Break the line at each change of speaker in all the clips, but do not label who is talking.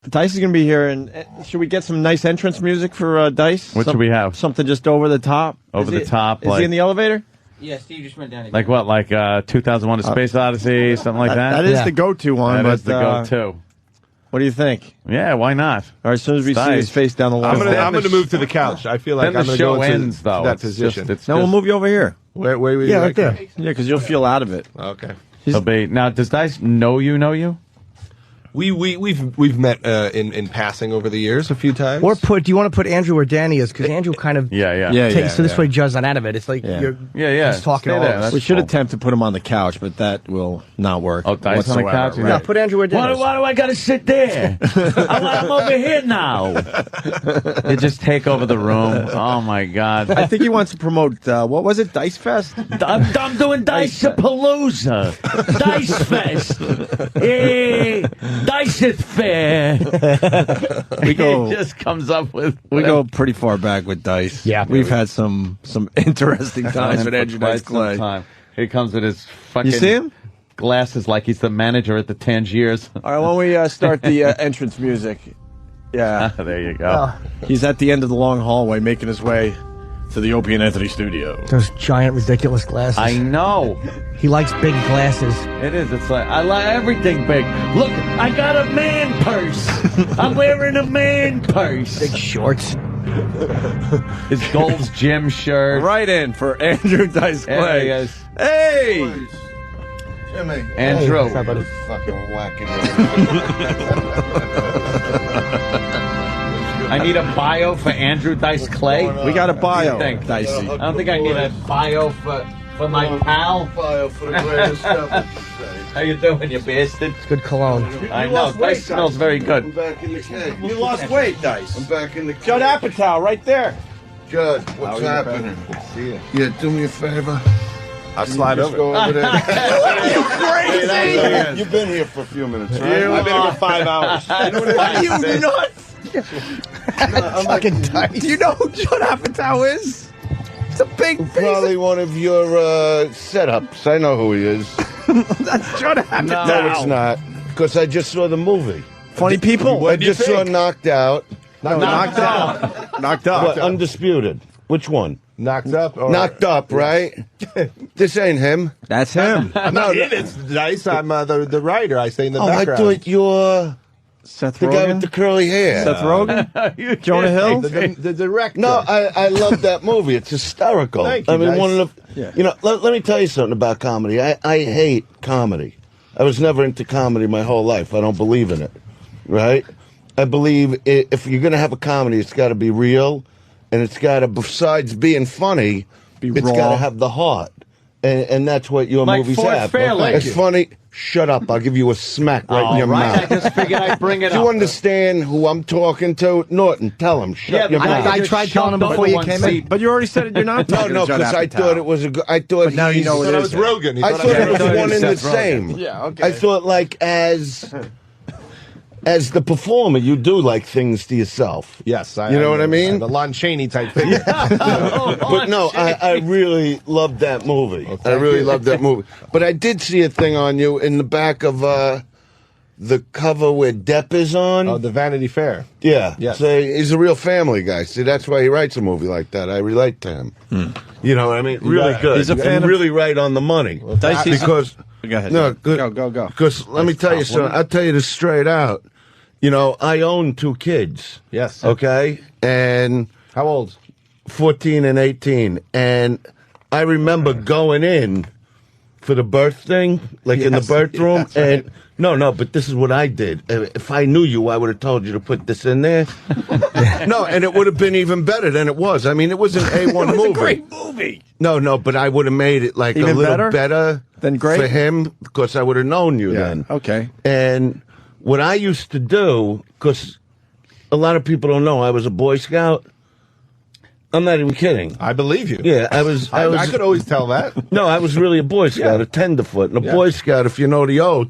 Dice is going to be here, and should we get some nice entrance music for Dice?
What should we have?
Something just over the top.
Over the top.
Is he in the elevator?
Yeah, Steve just went down again.
Like what? Like 2001: A Space Odyssey, something like that.
That is the go-to one.
That is the go-to.
What do you think?
Yeah, why not?
Or as soon as we see his face down the line,
I'm going to move to the couch. I feel like
then
I'm
the
going to
show
go
ends,
into
though.
that position.
No, we'll move you over here.
Where would you
Yeah,
like
right there.
Yeah, because you'll feel out of it.
Okay.
Now, does Dice know you?
We've met in passing over the years a few times.
Or do you want to put Andrew where Danny is? Because Andrew kind of takes, so this way Judd's not out of it. It's like you're just talking all
there.
of us.
We should attempt to put him on the couch, but that will not work.
Oh, Dice on the couch?
No, put Andrew where Danny is.
Why do I got to sit there? I'm over here now. You just take over the room. Oh, my God.
I think he wants to promote, what was it, Dice Fest?
I'm doing Dice-a-palooza. Dice Fest. Hey, Dice Fair.
We go.
He just comes up with.
We go pretty far back with Dice.
Yeah,
we've had some interesting times with Andrew Dice Clay.
He comes with his fucking.
You see him?
Glasses like he's the manager at the Tangiers.
All right, why don't we start the entrance music? Yeah,
there you go.
He's at the end of the long hallway, making his way to the Opie and Anthony studio.
Those giant, ridiculous glasses.
I know.
He likes big glasses.
It is. It's like, I like everything big. Look, I got a man purse. I'm wearing a man purse.
Big shorts.
His Gold's Gym shirt.
Right in for Andrew Dice Clay.
There he is.
Hey!
Jimmy.
Andrew.
Fucking whacking.
I need a bio for Andrew Dice Clay.
We got a bio,
Dicey. I don't think I need a bio for my pal.
Bio for the greatest stuff.
How you doing, you bastard?
It's good cologne.
I know. Dice smells very
I'm
good.
back in the cage.
You lost weight, Dice.
I'm back in the cage.
Judd Apatow, right there.
Judd, what's happening? Yeah, do me a favor. I'll slide over. Go over there.
You crazy?
You've been here for a few minutes, right?
I've been here for 5 hours.
Are
you nuts?
Fucking Dice.
Do you know who Judd Apatow is? It's a big piece.
Probably one of your setups. I know who he is.
That's Judd Apatow.
No, it's not. Because I just saw the movie.
Funny people.
I just saw Knocked Out.
Knocked out. Knocked out.
What, Undisputed. Which one?
Knocked Up? Or,
Knocked Up, right? This ain't him.
That's him.
No, it's Dice. I'm the writer. I say in the background.
I thought you're
Seth
the
Rogen?
guy with the curly hair.
Seth Rogen? Jonah Hill?
The director.
No, I love that movie. It's hysterical.
Thank you,
I mean,
Dice.
one of the, you know, let me tell you something about comedy. I hate comedy. I was never into comedy my whole life. I don't believe in it, right? I believe if you're going to have a comedy, it's got to be real, and it's got to, besides being funny, it's got to have the heart. And that's what your
Like
movies
Ford
have.
Fairlane.
It's funny. Shut up. I'll give you a smack right in your mouth.
I just figured I'd bring it
Do
up.
you understand who I'm talking to? Norton, tell him. Shut your mouth.
I tried telling him before you came in.
But you already said it. You're not talking
No,
to Judd
because I
Apatow.
thought it was I thought
now you know
I
it
thought it
is.
was Rogan.
I thought it was one and the
Seth Rogen.
same.
Yeah, okay.
I thought like as the performer, you do like things to yourself.
Yes.
You know what I mean?
The Lon Chaney type figure.
But no, I really loved that movie. I really loved that movie. But I did see a thing on you in the back of the cover where Depp is on.
Oh, the Vanity Fair.
Yeah.
Yes.
So he's a real family guy. See, that's why he writes a movie like that. I relate to him. You know what I mean? Really good.
He's a fan
and
of-
really right on the money.
Dicey's-
Because
Go ahead.
no, good.
Go.
Because let me tell you something. I'll tell you this straight out. You know, I own 2 kids.
Yes.
Okay? And
How old?
14 and 18. And I remember going in for the birth thing, like in the birth room.
Yes, right.
And no, but this is what I did. If I knew you, I would have told you to put this in there. No, and it would have been even better than it was. I mean, it was an A1 movie.
It's a great movie.
No, but I would have made it like
Even
a little
better?
better
Than great?
for him because I would have known you then.
Okay.
And what I used to do, because a lot of people don't know, I was a Boy Scout. I'm not even kidding.
I believe you.
Yeah, I was.
I could always tell that.
No, I was really a Boy Scout, a tenderfoot. And a Boy Scout, if you know the oath,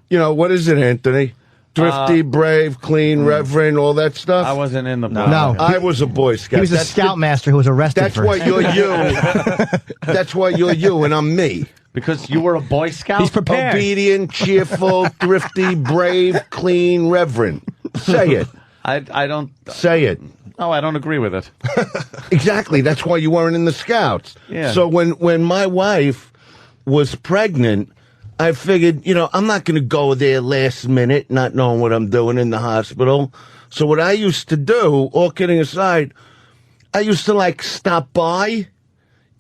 you know, what is it, Anthony? Thrifty, brave, clean, reverend, all that stuff?
I wasn't in the book.
No.
I was a Boy Scout.
He was a scoutmaster who was arrested
That's
for
why you're you. That's why you're you, and I'm me.
Because you were a Boy Scout?
He's prepared.
Obedient, cheerful, thrifty, brave, clean, reverent. Say it.
I don't
say it.
No, I don't agree with it.
Exactly. That's why you weren't in the Scouts.
Yeah.
So when my wife was pregnant, I figured, I'm not going to go there last minute, not knowing what I'm doing in the hospital. So what I used to do, all kidding aside, I used to stop by,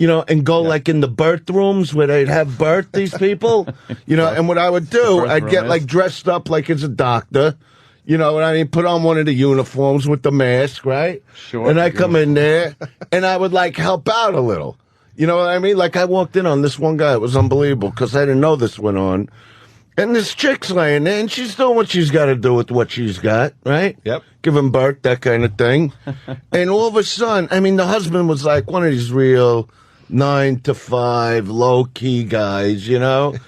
and go in the birth rooms where they'd have birth these people, and what I would do, I'd get dressed up like as a doctor. You know what I mean? Put on one of the uniforms with the mask, right?
Sure.
And I come in there, and I would, help out a little. You know what I mean? I walked in on this one guy. It was unbelievable, because I didn't know this went on. And this chick's laying there, and she's doing what she's got to do with what she's got, right?
Yep.
Giving birth, that kind of thing. And all of a sudden, the husband was one of these real 9-to-5, low-key guys, And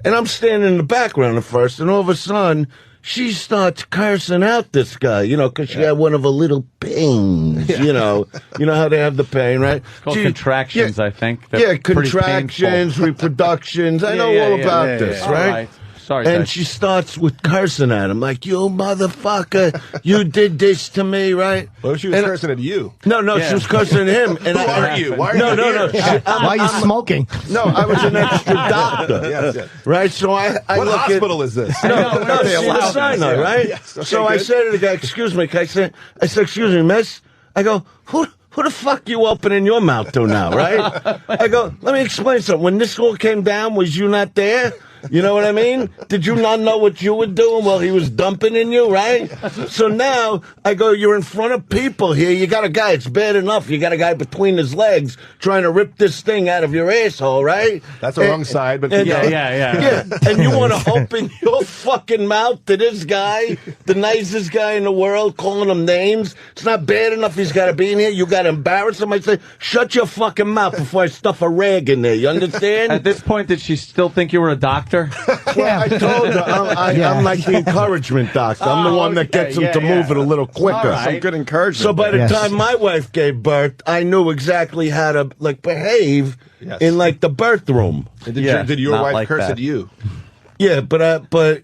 I'm standing in the background at first, and all of a sudden, she starts cursing out this guy, because she had one of her little pains, You know how they have the pain, right?
It's called contractions, I think.
They're contractions, reproductions. I know all about this, right?
All right. Sorry,
and she starts with cursing at him, you motherfucker, you did this to me, right?
Well, she was cursing at you.
No, she was cursing at him. And
Who are you? Why are
no,
you
no,
here?
Why are you smoking?
No, I was an extra doctor.
Yes.
Right? So I
what
look
hospital is this?
No, she's a Sinai, right?
Yes. Okay,
so I say to the guy, excuse me, I said, excuse me, miss. I go, who the fuck you opening your mouth to now, right? I go, let me explain something. When this all came down, was you not there? You know what I mean? Did you not know what you were doing while he was dumping in you, right? So now I go, you're in front of people here. You got a guy, it's bad enough. You got a guy between his legs trying to rip this thing out of your asshole, right?
That's the wrong side, but
yeah. And you want to open your fucking mouth to this guy, the nicest guy in the world, calling him names? It's not bad enough he's got to be in here. You got to embarrass him. I say, shut your fucking mouth before I stuff a rag in there. You understand?
At this point, did she still think you were a doctor?
Well, I told her I'm like the encouragement doctor. I'm the one that gets them to move it a little quicker.
Right. Some good encouragement.
So by the time my wife gave birth, I knew exactly how to behave in the birth room.
Did your wife curse at you?
Yeah, but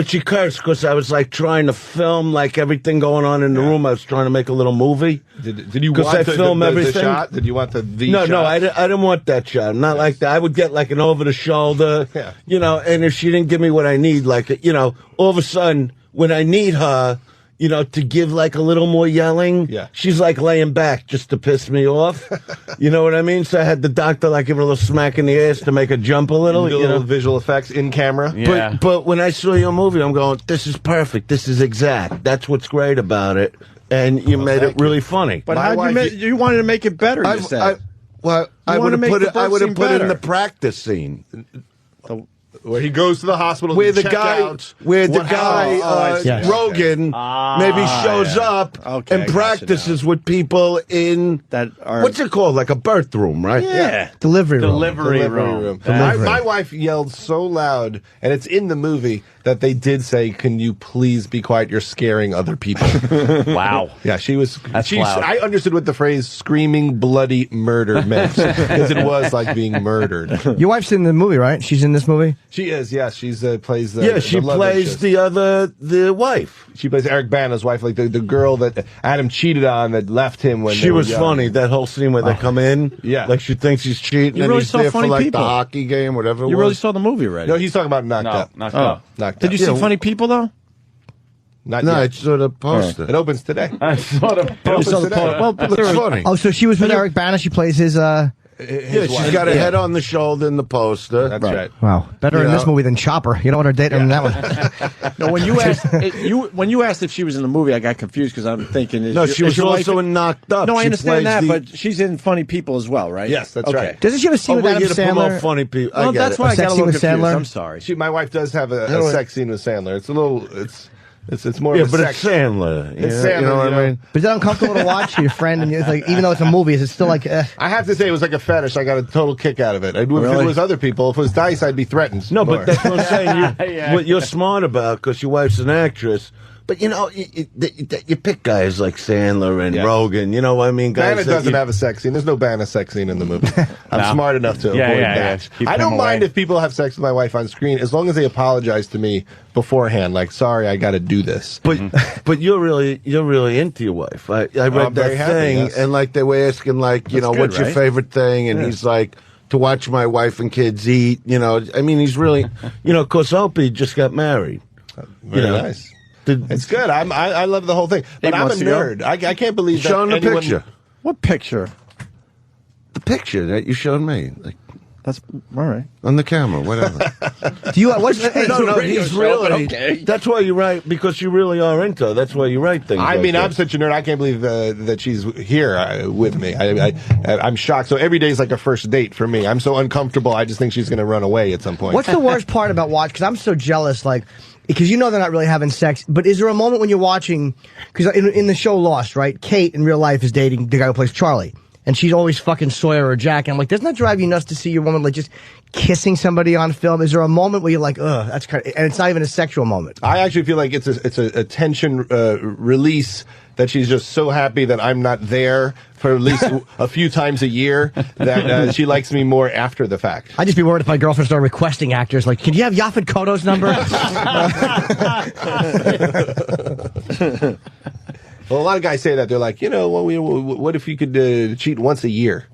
she cursed because I was trying to film everything going on in the room. I was trying to make a little movie.
Did you want the shot? Did you want the shot?
No, I didn't want that shot. Not like that. I would get an over the shoulder, and if she didn't give me what I need, all of a sudden when I need her, to give a little more yelling, she's laying back just to piss me off. You know what I mean? So I had the doctor give her a little smack in the ass to make her jump a little.
Little visual effects in camera.
Yeah.
But when I saw your movie, I'm going, this is perfect. This is exact. That's what's great about it. And you made it really funny.
But you wanted to make it better, you said.
I would have put it in the practice scene.
Where he goes to the hospital
where
to
the guy Rogan maybe shows up and practices with people in
that are
what's it called, a birth room, right?
Yeah.
Delivery room.
Delivery room.
My wife yelled so loud, and it's in the movie, that they did say, "Can you please be quiet? You're scaring other people."
Wow.
Yeah, she was.
That's loud.
I understood what the phrase "screaming bloody murder" meant, because it was like being murdered.
Your wife's in the movie, right? She's in this movie?
She is, yes. She's plays the
she
the love
plays
interest.
the wife.
She plays Eric Bana's wife, the girl that Adam cheated on that left him when
she was young. Funny. That whole scene where they come in, she thinks he's cheating,
you
and
really
he's
saw
there
funny
for
people.
The hockey game, whatever.
You really saw the movie already?
No, he's talking about Knocked Up.
Knocked Up.
Did you see Funny People though?
Not
no,
yet.
I saw the poster.
It opens today.
I saw the poster.
Well, it looks funny.
Oh, so she was with Eric Bana. She plays his.
She's got a head on the shoulder in the poster.
That's right.
Wow, better in this movie than Chopper. You don't want her dating in that one.
No, when you asked if she was in the movie, I got confused because I'm thinking.
No, she was also in Knocked Up.
No, I understand that, but she's in Funny People as well, right?
Yes, that's right.
Doesn't she have a scene with Adam Sandler?
Funny People.
Well, that's why I got a little confused.
Sandler?
I'm sorry.
My wife does have a sex scene with Sandler. It's a little. It's more of a
but
sex.
It's Sandler.
It's Sandler,
you know what I mean?
But is that uncomfortable to watch your friend? And it's even though it's a movie, is it still like?
I have to say, it was like a fetish. I got a total kick out of it. If it was other people, if it was Dice, I'd be threatened.
No, but that's what I'm saying. What you're smart about, because your wife's an actress. But you know, you pick guys like Sandler and Rogan. You know what I mean? Guys
Banna doesn't have a sex scene. There's no Banna sex scene in the movie. I'm smart enough to avoid that. I don't mind if people have sex with my wife on screen, as long as they apologize to me beforehand. Like, sorry, I got to do this.
But you're really into your wife. I read that thing, and like they were asking, like, you know, what's your favorite thing, and he's like, to watch my wife and kids eat. You know, I mean, he's really, you know, of course, Opie just got married.
Very nice. It's good. I love the whole thing. But I'm a nerd. I can't believe that.
Show him the picture.
What picture?
The picture that you showed me. Like,
that's all right.
On the camera, whatever.
Do you? What's
no, he's really. Okay. That's why you write, because you really are into her. That's why you write things.
I mean, I'm such a nerd. I can't believe that she's here with me. I'm shocked. So every day is like a first date for me. I'm so uncomfortable. I just think she's going to run away at some point.
What's the worst part about watch? Because I'm so jealous. Like, because you know they're not really having sex. But is there a moment when you're watching? Because in the show Lost, right? Kate in real life is dating the guy who plays Charlie. And she's always fucking Sawyer or Jack. And I'm like, doesn't that drive you nuts to see your woman like just kissing somebody on film? Is there a moment where you're like, ugh, that's kind of, and it's not even a sexual moment?
I actually feel like it's a tension release, that she's just so happy that I'm not there for at least a few times a year, that she likes me more after the fact.
I'd just be worried if my girlfriend started requesting actors, like, can you have Yaphet Kotto's number?
Well, a lot of guys say that. They're like, you know, what if you could cheat once a year?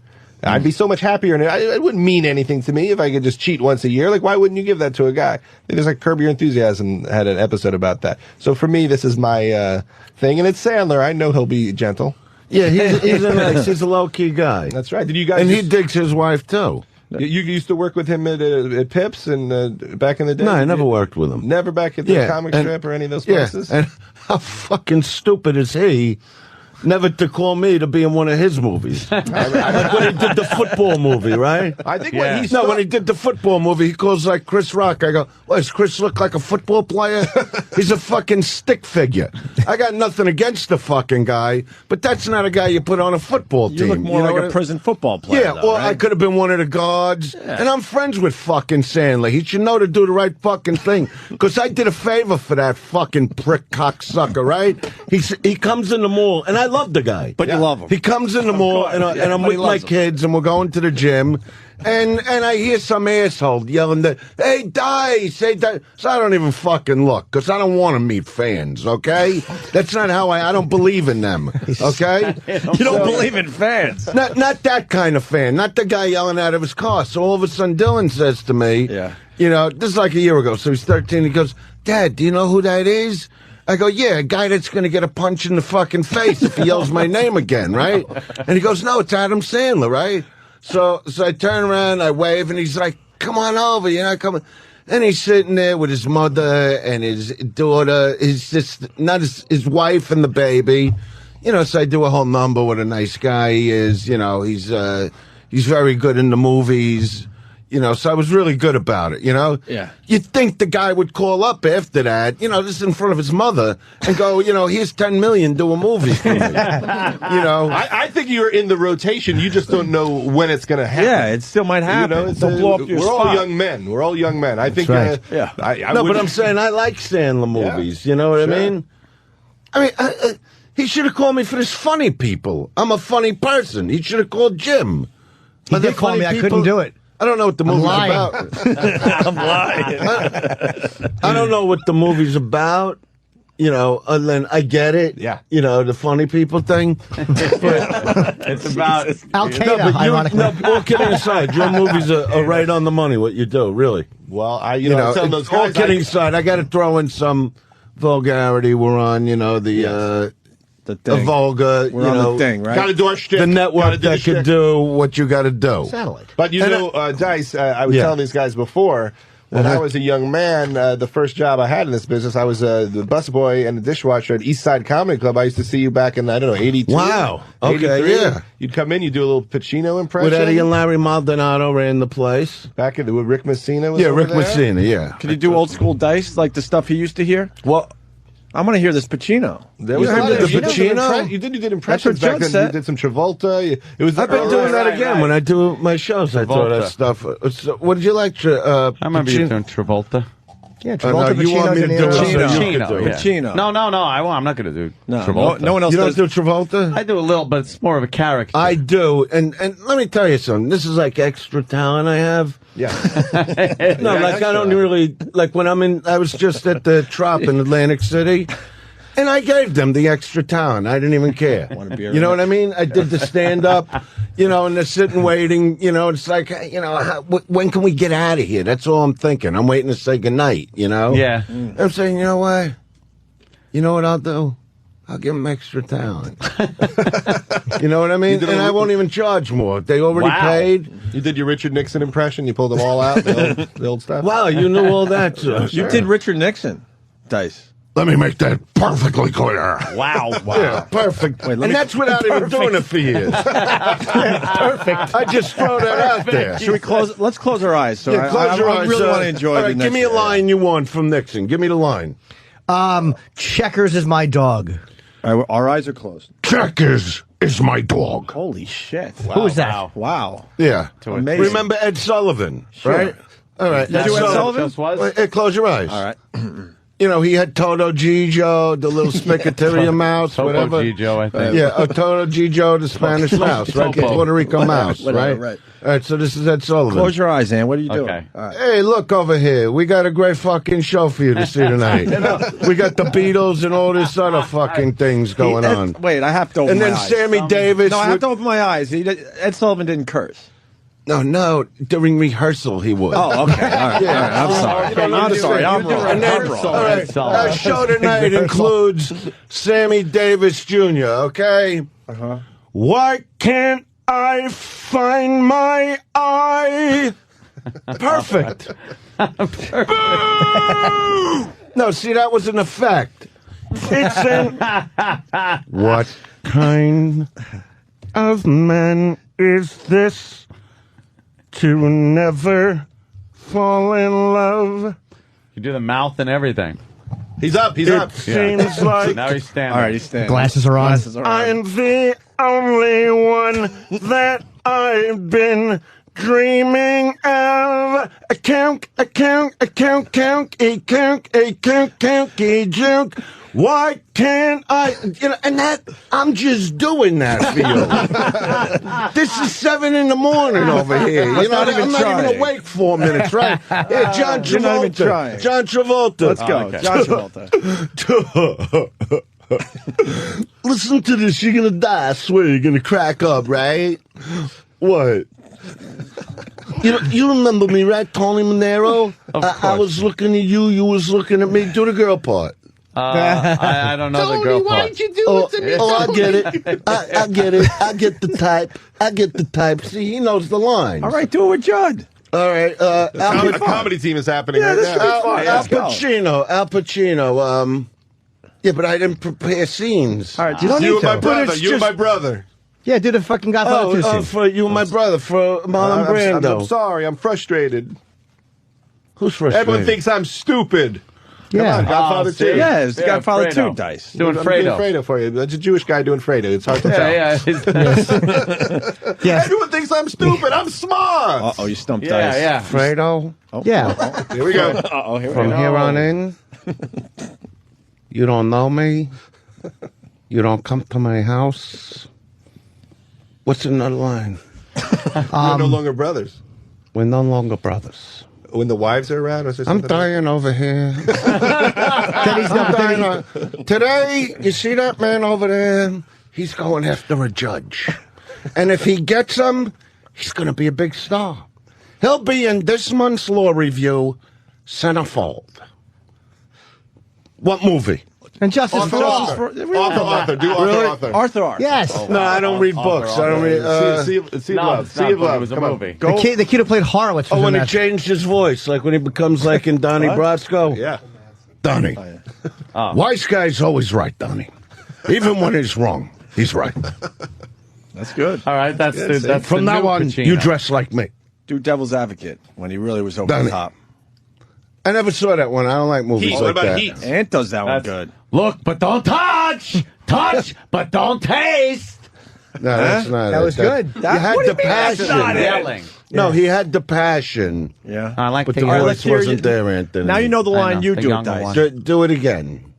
I'd be so much happier, and it wouldn't mean anything to me if I could just cheat once a year. Like, why wouldn't you give that to a guy? There's like Curb Your Enthusiasm had an episode about that. So for me, this is my thing, and it's Sandler. I know he'll be gentle.
Yeah, he's a low-key guy.
That's right. Did you guys?
And he digs his wife too.
You used to work with him at Pips and back in the day?
No, I never worked with him.
Never back at the comic strip or any of those places?
And how fucking stupid is he never to call me to be in one of his movies? Like when he did the football movie, right?
I think
when he did the football movie, he calls like Chris Rock. I go, well, does Chris look like a football player? He's a fucking stick figure. I got nothing against the fucking guy, but that's not a guy you put on a football team.
You look more like a prison football player.
Yeah,
though,
or
right?
I could have been one of the guards. Yeah. And I'm friends with fucking Sandler. He should know to do the right fucking thing. Because I did a favor for that fucking prick cocksucker, right? He comes in the mall, and I love the guy.
But you love him.
He comes in the mall, and I'm with my kids, and we're going to the gym, and I hear some asshole yelling that, hey, Dice, hey, Dice. So I don't even fucking look, because I don't want to meet fans, okay? That's not how I don't believe in them, okay?
You don't believe in fans.
Not that kind of fan, not the guy yelling out of his car. So all of a sudden, Dylan says to me, you know, this is like a year ago, so he's 13, he goes, Dad, do you know who that is? I go, yeah, a guy that's going to get a punch in the fucking face if he yells my name again, right? And he goes, no, it's Adam Sandler, right? So I turn around, I wave, and he's like, come on over, you know, come on. And he's sitting there with his mother and his daughter, his wife and the baby. You know, so I do a whole number, what a nice guy he is. You know, he's very good in the movies. You know, so I was really good about it, you know?
Yeah.
You'd think the guy would call up after that, you know, this in front of his mother, and go, you know, here's $10 million, do a movie for me. You know?
I think you're in the rotation. You just don't know when it's going to happen.
Yeah, it still might happen.
You know,
blow up your
we're
spot.
all young men. We're all young men. I think,
right.
yeah.
But I'm saying I like Sandler movies, you know what I mean? I mean, he should have called me for his funny people. I'm a funny person. He should have called Jim.
He did call me, I couldn't do it.
I don't know what the movie's about.
I'm lying.
I don't know what the movie's about, you know, other than I get it.
Yeah.
You know, the funny people thing.
It's about
Al Qaeda, ironically.
No, all kidding aside, your movies are right on the money, what you do, really.
Well, you know, tell those guys,
all kidding aside, I got to throw in some vulgarity. We're on, you know, the vulgar,
We're on the thing, right?
Got to do our shtick.
The network that could do what you got to do.
Satellite.
But you know, Dice, I was telling these guys before, when I was a young man, the first job I had in this business, I was the busboy and the dishwasher at East Side Comedy Club. I used to see you back in, I don't know, 82.
Wow. Okay,
83.
yeah.
You'd come in, you'd do a little Pacino impression.
With Eddie and Larry Maldonado ran the place.
Back with Rick Messina was over
Rick
there?
Messina, yeah.
Can you do old school Dice, like the stuff he used to hear?
Well,
I'm going to hear this Pacino.
There was
You heard the Pacino?
You did impressions
That's what
back then.
Judd said.
You did some Travolta. It was.
I've been doing that again when I do my shows. I throw that
Travolta.
stuff. So, what did you like,
I remember you doing Travolta.
Yeah,
no,
Travolta,
you want me to
Pacino,
do it?
De Niro.
So you could do it.
Pacino.
No, I'm not going to do Travolta.
No one else
You don't
does.
do Travolta?
I do a little, but it's more of a character.
I do, and let me tell you something. This is like extra talent I have.
Yeah.
No, like I don't really like when I'm in. I was just at the Trop in Atlantic City, and I gave them the extra talent. I didn't even care.
Want a beer?
You know what I mean? I did the stand up, and they're sitting waiting. It's like, when can we get out of here? That's all I'm thinking. I'm waiting to say goodnight.
Yeah.
I'm saying, you know what? You know what I'll do? I'll give them extra talent. You know what I mean? And I won't even charge more. They already paid.
You did your Richard Nixon impression. You pulled them all out, the old stuff.
Wow, you knew all that.
You did Richard Nixon, Dice.
Let me make that perfectly clear.
Wow.
Yeah, perfect.
Wait,
and that's without even doing it for years. Perfect. I just throw that out there.
Should we close? Let's close our eyes. So
Yeah, close your eyes.
I really want to enjoy
all
the
right,
next
give me a line you want from Nixon. Give me the line.
Checkers is my dog.
All right, our eyes are closed.
Checkers is my dog.
Holy shit!
Who is that?
Wow.
Yeah.
Amazing.
Remember Ed Sullivan, right? All right.
You do Ed Sullivan?
Just was?
Hey, close your eyes.
All right.
He had Toto Gijo, the little Spicateria mouse,
Topo
whatever.
Gijo, I think.
Yeah, Toto Gijo, the Spanish mouse, right? The
Topo.
Puerto Rico mouse,
whatever,
right?
right.
All right, so this is Ed Sullivan.
Close your eyes, Ann. What are you doing?
Okay.
All right.
Hey, look over here. We got a great fucking show for you to see tonight. We got the Beatles and all this other fucking things going on.
Wait, I have to open
And
my
then
eyes.
Sammy Davis.
No, I have
with-
to open my eyes. Ed Sullivan didn't curse.
No, during rehearsal he would.
Oh, okay. All right.
Yeah.
All right. I'm sorry.
Okay,
I'm
you
sorry.
do
I'm
it.
wrong.
And then,
I'm wrong.
all right, our show tonight includes Sammy Davis Jr., okay? Uh-huh. Why can't I find my eye? Perfect. No, see, that was an effect. It's an... What kind of man is this to never fall in love?
You do the mouth and everything.
He's up. He's
It
up.
seems like
Now he's standing.
All right, he's standing.
Glasses are on.
I'm the only one that I've been dreaming of. A count, junk. Why can't I? And that I'm just doing that for you. This is 7 a.m. over here. I'm not even awake 4 minutes, right? Yeah, John
You're not even
Travolta.
trying.
John Travolta.
Let's go.
okay.
John Travolta.
Listen to this. You're gonna die. I swear you're gonna crack up, right? What? You remember me, right, Tony Manero?
Of
I
course.
was looking at you. You was looking at me. Do the girl part.
I don't know the girl part.
you do
I get it. I get it. I get the type. See, he knows the lines.
All right, do it with Judd.
All right.
A comedy team is happening right
this
now.
should be fun.
Al Pacino. Yeah, but I didn't prepare scenes.
All right, you don't
You
need
and my
to.
brother.
it's
You and
just-
my brother.
Yeah, do the fucking Godfather 2 scene.
For you and my brother, for Marlon Brando.
I'm sorry. I'm frustrated.
Who's frustrated?
Everyone thinks I'm stupid.
Yeah.
Come on, Godfather
see?
2.
Yeah, it's Godfather
Fredo.
2 Dice.
Doing
I'm doing
Fredo.
Fredo for you. That's a Jewish guy doing Fredo. It's hard to tell.
Yeah.
Yes.
Everyone thinks I'm stupid. I'm smart.
Uh-oh, you stumped Dice.
Yeah.
Fredo,
Yeah.
Here we go.
Uh-oh, here we
from
go.
here on in, you don't know me. You don't come to my house. What's another line?
We're no longer brothers.
We're no longer brothers.
When the wives are around, or is there
I'm
something?
dying over here. Today, you see that man over there? He's going after a judge. And if he gets him, he's going to be a big star. He'll be in this month's law review, Centerfold. What movie?
And Justice for All.
Author. Do author.
Arthur.
Yes.
No, I don't read books. I don't read.
Sea of Love. Sea of Love.
It was a
Come on.
movie.
The kid who played Horowitz was
Oh, when
in
he
that.
changed his voice, like when he becomes like in Donnie Brasco.
Yeah.
Donnie. Wise guy's always right, Donnie. Even when he's wrong, he's right.
That's good.
All right, that's
From
the
now
new
on,
Pacino.
you dress like me.
Do Devil's Advocate when he really was over
Done
the
it.
top.
I never saw that one. I don't like movies
Heat.
like
What about
that.
Heat?
Ant does that one
That's-
good.
Look, but don't touch. Touch, but don't taste.
No, that's not
That
it.
was good.
You had
what do
the
you mean that's
passion.
not it?
Yelling.
No, he had the passion.
Yeah.
I like
But
the
the
right,
voice
let's hear
wasn't
you-
there, Anthony.
Now you know the
I
line
know,
you
the
do it,
younger
Dice.
one.
Do it again.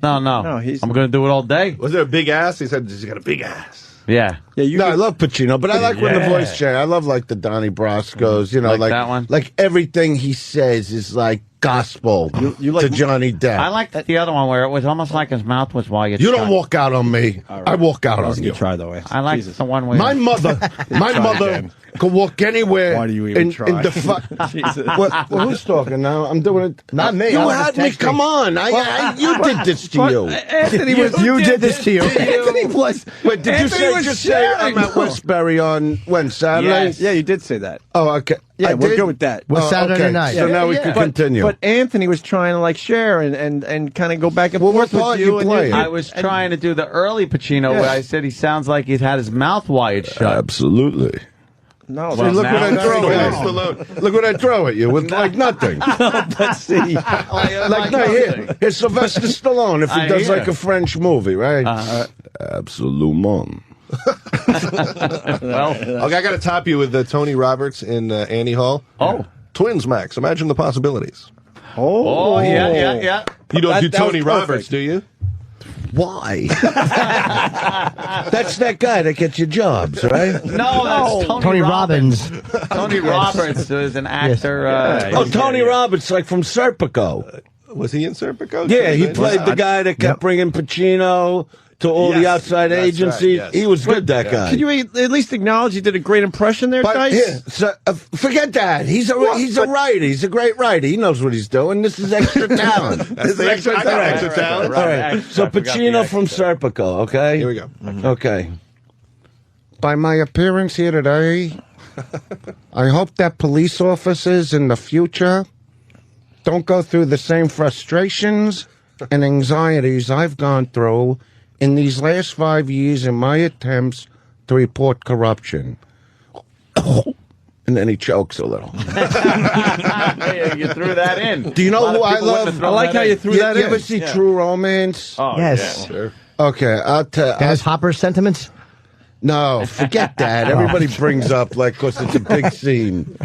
No.
No, he's-
I'm going to do it all day.
Was there a big ass? He said he's got a big ass.
Yeah.
Yeah, you
No, I
could-
love Pacino, but I like when the
Yeah.
voice change. I love like the Donnie Brasco's, you know,
Like that one?
like everything he says is like gospel
you like-
to Johnny Depp.
I liked the other one where it was almost like his mouth was while
you don't walk out on me. I walk out
That was
on
a
you.
good try, though.
I like the one where
My mother
again.
could walk anywhere.
Why do you even
in,
try?
In the
Jesus.
well, who's talking now? I'm doing it.
Not me.
You
I was
had
just
me.
texting.
Come on. You did this to you.
Anthony was.
You did this to you.
Anthony was.
Wait, did
Anthony
you
was
just say
sharing.
I'm at Westbury on when Saturday?
Yes.
Yeah, you did say that.
Oh, okay.
Yeah,
I
we're
did?
good with that.
Well, Saturday
okay.
night.
So
Yeah,
now we can continue.
But Anthony was trying to like share and kind of go back and
Well,
forth
what part
with
you
you. And
playing?
I was trying to do the early Pacino where I said he sounds like he's had his mouth wired shut.
Absolutely.
no,
Well,
Look
now
what I
it's
throw at
Stallone.
you. Look what I throw at you with like nothing.
let's see.
Like no, here's Sylvester Stallone if he
I
does
hear.
like a French movie, right? Absolument.
Well,
Okay, I got to top you with Tony Roberts in Annie Hall.
oh.
Twins, Max. Imagine the possibilities.
Oh, yeah.
You don't do
That was
Tony Roberts,
perfect.
do you?
Why? That's that guy that gets you jobs, right?
No, that's
Tony Robbins.
Tony Roberts is an actor.
Oh, Tony Roberts, like from Serpico.
Was he in Serpico?
Yeah, he played the guy that kept bringing Pacino to all the
Yes,
outside
that's right,
agencies.
yes.
He was good, that guy.
Can you at least acknowledge you did a great impression there,
But
Dice?
here, so, forget that. He's a writer. He's a great writer. He knows what he's doing. This is extra talent.
That's the extra, I got extra talent.
All right. So
I forgot the
Pacino from
extra.
Serpico, okay?
Here we go.
Okay. By my appearance here today, I hope that police officers in the future don't go through the same frustrations and anxieties I've gone through in these last 5 years in my attempts to report corruption. And then he chokes a little.
You threw that in.
Do you know who I love?
I like how you threw that
You
in.
ever see True Romance?
Oh,
Yes.
Sure.
Okay, I'll tell.
Dennis Hopper's sentiments?
No, forget that. Everybody brings up like because it's a big scene.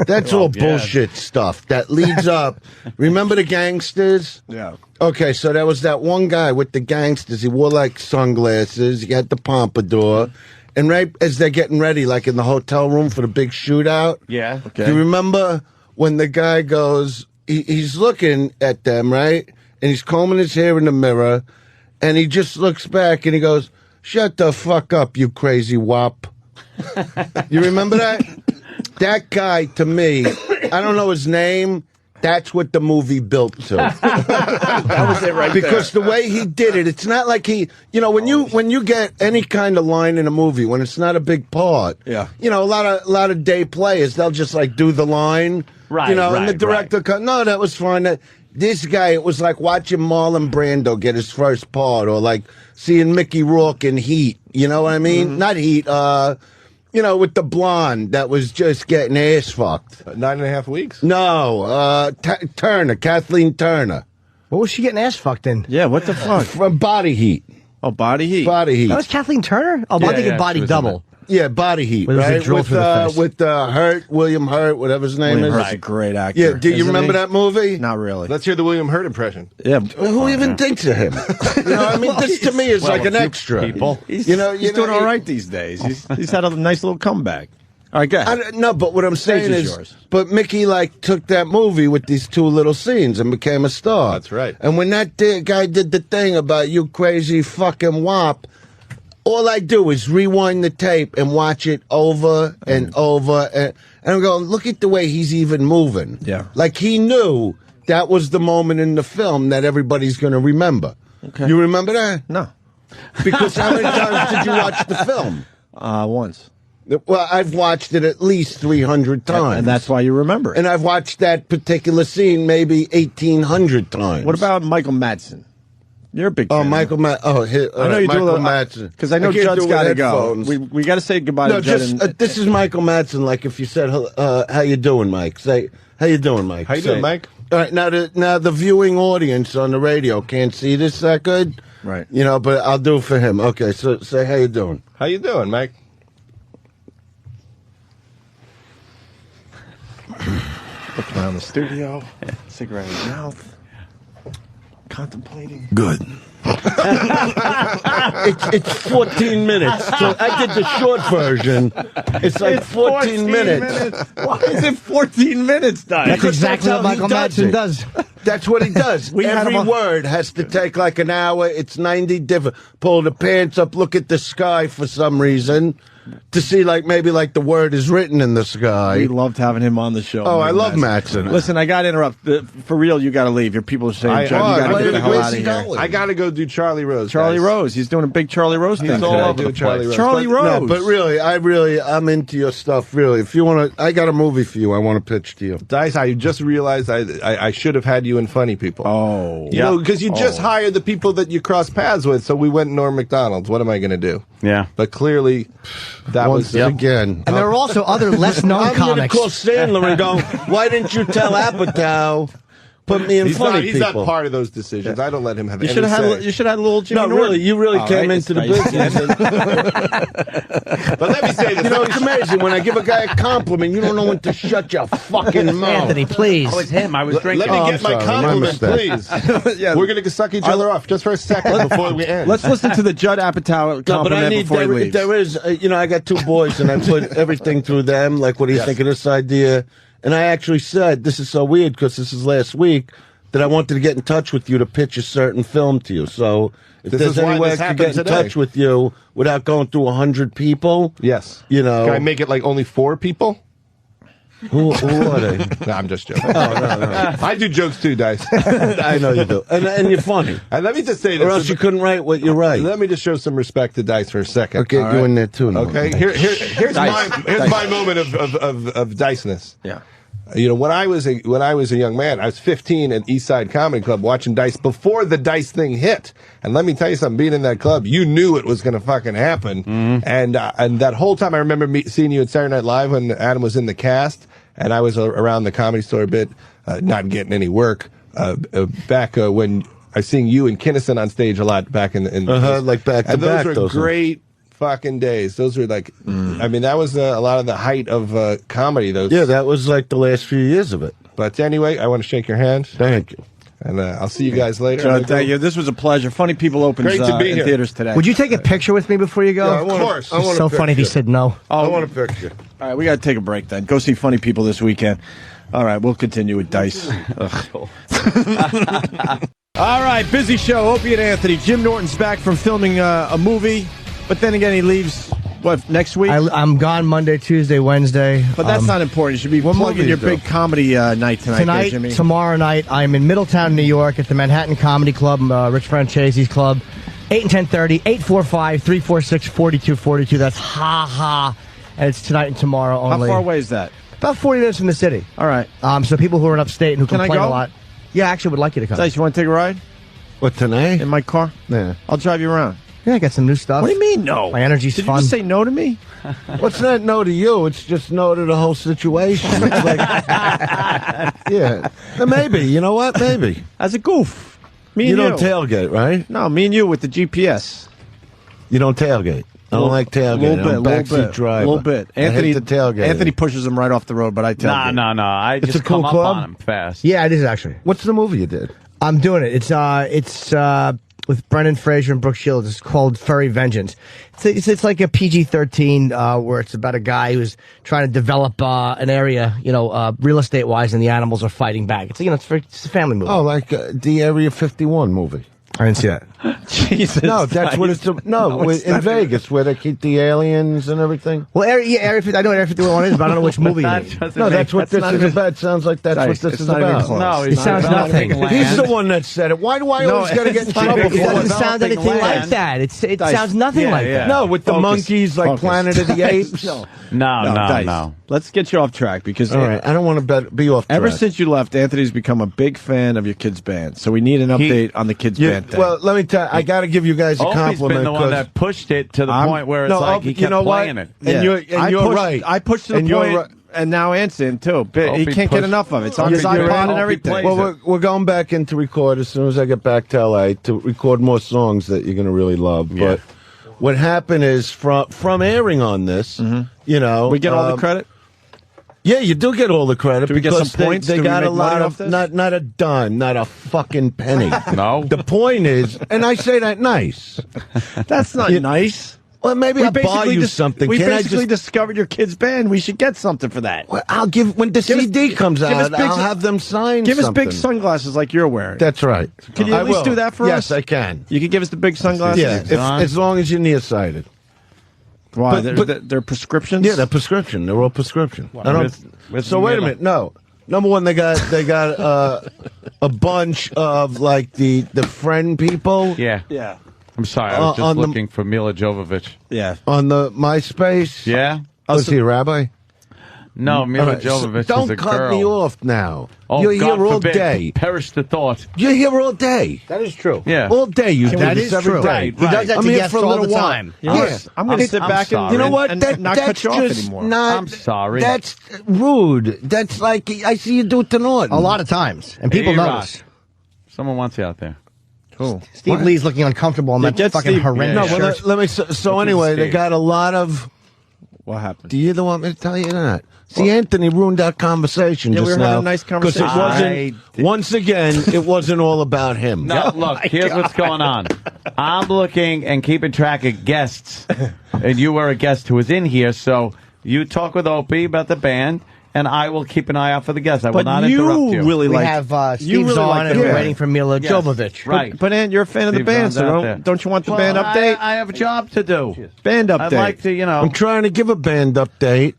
That's all bullshit stuff that leads up. Remember the gangsters?
Yeah.
Okay, so there was that one guy with the gangsters. He wore like sunglasses. He had the pompadour. And right as they're getting ready, like in the hotel room for the big shootout.
Yeah.
Okay.
Do you remember when the guy goes, he's looking at them, right? And he's combing his hair in the mirror. And he just looks back and he goes, "Shut the fuck up, you crazy wop." You remember that? That guy, to me, I don't know his name. That's what the movie built to.
That was it right
Because the way he did it, it's not like he, you know, when you get any kind of line in a movie, when it's not a big part,
Yeah.
you know, a lot of day players, they'll just like do the line,
Right,
you know, and the
right,
director, no, that was fine. This guy, it was like watching Marlon Brando get his first part, or like seeing Mickey Rourke in Heat. You know what I mean? Not Heat. You know, with the blonde that was just getting ass fucked.
9.5 weeks.
No, Turner, Kathleen Turner.
What was she getting ass fucked in?
Yeah, what the fuck?
From Body Heat.
Oh, body heat.
Body Heat.
That was Kathleen Turner? Oh, I'm thinking
yeah, she
Body
was in
Double.
Yeah, Body Heat,
Where there's a
right?
drill through the face.
With Hurt, William Hurt, whatever his name
William
is.
Hurt's a great actor.
Yeah, do you
isn't
remember
he?
that movie?
Not really.
Let's hear the William Hurt impression.
Yeah.
Who even thinks of him? You know, I mean, this to me is like an extra.
people.
He's,
You know,
he's doing all right these days. He's had a nice little comeback. All right, go ahead.
No, but what I'm saying
Stage is
is,
yours.
but Mickey like took that movie with these two little scenes and became a star.
That's right.
And when that guy did the thing about you crazy fucking wop, all I do is rewind the tape and watch it over and over, and I'm going, look at the way he's even moving.
Yeah.
Like he knew that was the moment in the film that everybody's going to remember.
Okay.
You remember that?
No.
Because how many times did you watch the film?
Once.
Well, I've watched it at least 300 times.
And that's why you remember it.
And I've watched that particular scene maybe 1,800 times.
What about Michael Madsen? You're a big fan.
Michael Madsen? Oh,
I know you
Michael
do a
Madsen.
because I know
can't
Judd's
do it
got to
with
go.
headphones.
We got to say goodbye
No,
to Judd.
just
And,
this is Michael Madsen. Like if you said, "How you doing, Mike?" Say, "How you doing, Mike?"
How you
Say
doing,
it.
Mike?
All right, now the viewing audience on the radio can't see this that good.
Right.
You know, but I'll do it for him. Okay, so say how you doing.
How you doing, Mike?
Looking around the studio, cigarette in his mouth, contemplating.
Good. it's 14 minutes. So I did the short version. It's like 14 minutes.
Why is it 14 minutes, Dice?
That's exactly what Michael Madsen does.
That's what he does. Every word has to take like an hour. It's 90 different. Pull the pants up, look at the sky for some reason. To see, like, maybe, like, the word is written in the sky.
We loved having him on the show.
Oh, I love Madsen.
Listen, I got to interrupt. For real, you got to leave. Your people are saying, Judd, you got to get the hell out of here.
I got to go do Charlie Rose.
Charlie Rose. He's doing a big Charlie Rose thing.
He's all over the Charlie Rose.
Charlie Rose.
No, but really, I'm into your stuff, really. If you want to, I got a movie for you I want to pitch to you.
Dice, I just realized I should have had you in Funny People.
Oh.
You know, because you just hired the people that you cross paths with, so we went Norm McDonald's. What am I going to do?
Yeah.
But clearly, that
Once
was...
again.
And there are also other less known
I'm going to
comics.
call Sandler and go, why didn't you tell Apatow, put me in Funny
He's
People?
not part of those decisions. I don't let him have
You
any
should have
say.
had. You should have had a little Jimmy
No,
Norton.
really, you really
All
came
right,
into the
it's nice.
business.
But let me say this.
You know, it's amazing. When I give a guy a compliment, you don't know when to shut your fucking mouth.
Anthony, please.
Oh, it's him. I was
Let
drinking.
me
Oh,
get
I'm
my
sorry, my
compliment,
mistake.
please.
Yeah.
We're going to suck each other off just for a second before we end.
Let's listen to the Judd Apatow
No, but I
compliment
need
before he leaves.
there is, you know, I got 2 boys and I put everything through them. Like, what do you think of this idea? And I actually said, this is so weird because this is last week, that I wanted to get in touch with you to pitch a certain film to you. So if
This
there's
is why
any way I
this
could
happened
get in
today.
touch with you without going through 100 people,
Yes.
you know.
Can I make it like only 4 people?
Who are they?
No, I'm just joking.
No.
I do jokes too, Dice.
I know you do. And you're funny.
And let me just say this.
Or else you couldn't write what you write.
Let me just show some respect to Dice for a second.
Okay,
All
you
right?
in there too. No.
Okay, here's my moment of Diceness.
Yeah.
You know, when I was a young man, I was 15 at East Side Comedy Club watching Dice before the Dice thing hit. And let me tell you something, being in that club, you knew it was going to fucking happen.
Mm-hmm.
And that whole time, I remember seeing you at Saturday Night Live when Adam was in the cast, and I was around the Comedy Store a bit, not getting any work. Back when I seen you and Kinnison on stage a lot back in
like back to
and
back.
those were great fucking days. Those were like, I mean, that was a lot of the height of comedy. Those,
Yeah, that was like the last few years of it.
But anyway, I want to shake your hand,
Thank you.
and I'll see you guys later.
Judd, thank you. This was a pleasure. Funny People opens
Great to be
in
here.
theaters today.
Would you take a picture with me before you go?
Yeah, I wanna-
Of course.
I want
It's
a
so funny if he
picture.
said no.
I want a picture.
All right, we got to take a break then. Go see Funny People this weekend. All right, we'll continue with Dice. All right, busy show. Opie and Anthony. Jim Norton's back from filming a movie, but then again, he leaves, next week?
I'm gone Monday, Tuesday, Wednesday.
But that's not important. You should be plugging
movie
your
is though?
big comedy night tonight, there,
Tonight,
Jimmy.
tomorrow night, I'm in Middletown, New York at the Manhattan Comedy Club, Rich Franchese's club. 8 and 10:30, 845-346-4242. That's ha. And it's tonight and tomorrow
How
only.
far away is that?
About 40 minutes from the city.
All right.
So people who are in upstate and who
Can I
complain
go?
a lot. Yeah, I actually would like you to come.
Dice, you want to take a ride
What, tonight?
in my car?
Yeah.
I'll drive you around.
Yeah, I got some new stuff.
What do you mean, no?
My energy's
Did
fun.
you just say no to me?
What's not no to you? It's just no to the whole situation. It's like, yeah. Maybe. You know what? Maybe.
As a goof. Me
You
and
don't tailgate, right?
No, me and you with the GPS.
You don't tailgate. I don't like tailgate. I'm a backseat driver.
A little bit.
I hate the tailgate.
Anthony pushes him right off the road, but I tailgate.
No. I
It's
just
a cool
come
club?
up on him fast.
Yeah, it is actually.
What's the movie you did?
I'm doing it. It's with Brendan Fraser and Brooke Shields. It's called Furry Vengeance. It's like a PG-13 where it's about a guy who's trying to develop an area, real estate wise, and the animals are fighting back. It's it's a family movie.
Oh, like the Area 51 movie.
I didn't see that.
Jesus.
No, that's what it's. In Vegas, where they keep the aliens and everything.
Well, Area 50, I know what Area 51 is, but I don't know which movie it is.
No, that's what this is about. It sounds like that's what
Dice,
this
it's
is
not even
about.
close.
No,
It sounds nothing.
He's the one that said it. Why do I always got to get in trouble
It
for
doesn't
it?
sound anything like that. It
Dice.
sounds nothing like that.
No, with the
Focus.
monkeys, like
Focus.
Planet of the Apes.
No.
No.
Dice. Let's get you off track because
All right, I don't want to be off track.
ever since you left, Anthony's become a big fan of your kids' band. So we need an update on the kids'
Yeah,
band thing.
well, let me tell you, I got to give you guys a
Opie's
compliment.
been the one
'cause-
that pushed it to the
I'm-
point where it's
no,
like he
you
kept
know what?
playing it.
And
Yeah.
you're
I
you're
pushed-
right.
I pushed to the
And you're
point.
right.
and now Anson too. But he
Opie
can't get
pushed-
enough of it. It's on his
Opie
iPod and
Opie
everything.
plays
Well,
it.
we're going back in to record as soon as I get back to LA to record more songs that you're going to really love.
Yeah.
But what happened is from airing on this, you know,
We get all the credit.
Yeah, you do get all the credit.
Do we get
because
some points?
They
Do we
got
make
a
money
lot
off
of
this?
not a dime, not a fucking penny.
No.
The point is, and I say that nice.
That's not nice.
Well, maybe I'll buy you something.
We
Can I
basically
just?
discovered your kid's band. We should get something for that.
Well, I'll give when the
Give us-
CD comes
give us
out.
big-
I'll have them sign.
Give us
something.
big sunglasses like you're wearing.
That's right.
Can you
I
at least
will.
do that for us?
Yes, I can.
You can give us the big sunglasses.
Yeah,
Zahn?
as long as you're nearsighted.
Why?
But-
They're prescriptions.
Yeah, they're prescription. They're all prescription. I don't.
Where's
So wait a
Milla?
minute. No. Number one, they got a bunch of like the friend people
Yeah.
Yeah.
I'm sorry. I was just
on the-
looking for Milla Jovovich.
Yeah.
on the MySpace.
Yeah?
Was he a rabbi?
No, Milla
All right, so
Jovovich
don't
is a
cut
girl.
me off now.
Oh,
You're
God
here all
forbid.
day.
Perish the thought.
You're here all day.
That is true.
Yeah.
All day you do
That
this
is
every
true.
day.
Right,
He does that
I'm
to
here
guests
for a
all
little
the
while.
time.
Yeah.
I'm going to sit
I'm
back
sorry.
and
You know what?
and
That,
not
that's
cut you off
just
anymore.
not.
I'm sorry.
That's rude. That's like I see you do it to Norton.
A lot of times, and people
Hey,
notice.
Rock. Someone wants you out there.
Cool.
Steve Lee's looking uncomfortable in
Yeah,
that
get
fucking
Steve-
horrendous
yeah,
No, well,
shirt.
let me. So anyway, they
Steve.
got a lot of.
What happened?
Do you either want me to tell you or not? See, Anthony ruined that conversation
Yeah, we
just
were
now.
having a nice
'cause it
conversation.
wasn't. Once again, it wasn't all about him.
No, look, here's what's going on. I'm looking and keeping track of guests, and you were a guest who was in here, so you talk with Opie about the band, and I will keep an eye out for the guests. I will
But
not interrupt you.
really
We
like
have
you
Steve
really
Zahn,
like
and
the
we're
band.
waiting for Milla
Yes.
Jovovich.
Right.
But Ant, you're a fan of the
Steve
band,
Zahn's
so
out there.
don't you want the
Well,
band update?
I have a job to do.
Band update.
I'd like to,
I'm trying to give a band update,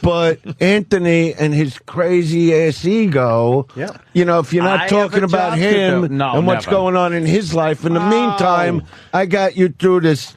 but Anthony and his crazy ass ego.
Yeah.
You know, if you're
I
not
have
talking
a
about
job to
him
do. No,
and what's
never.
going on in his life, in the meantime, I got you through this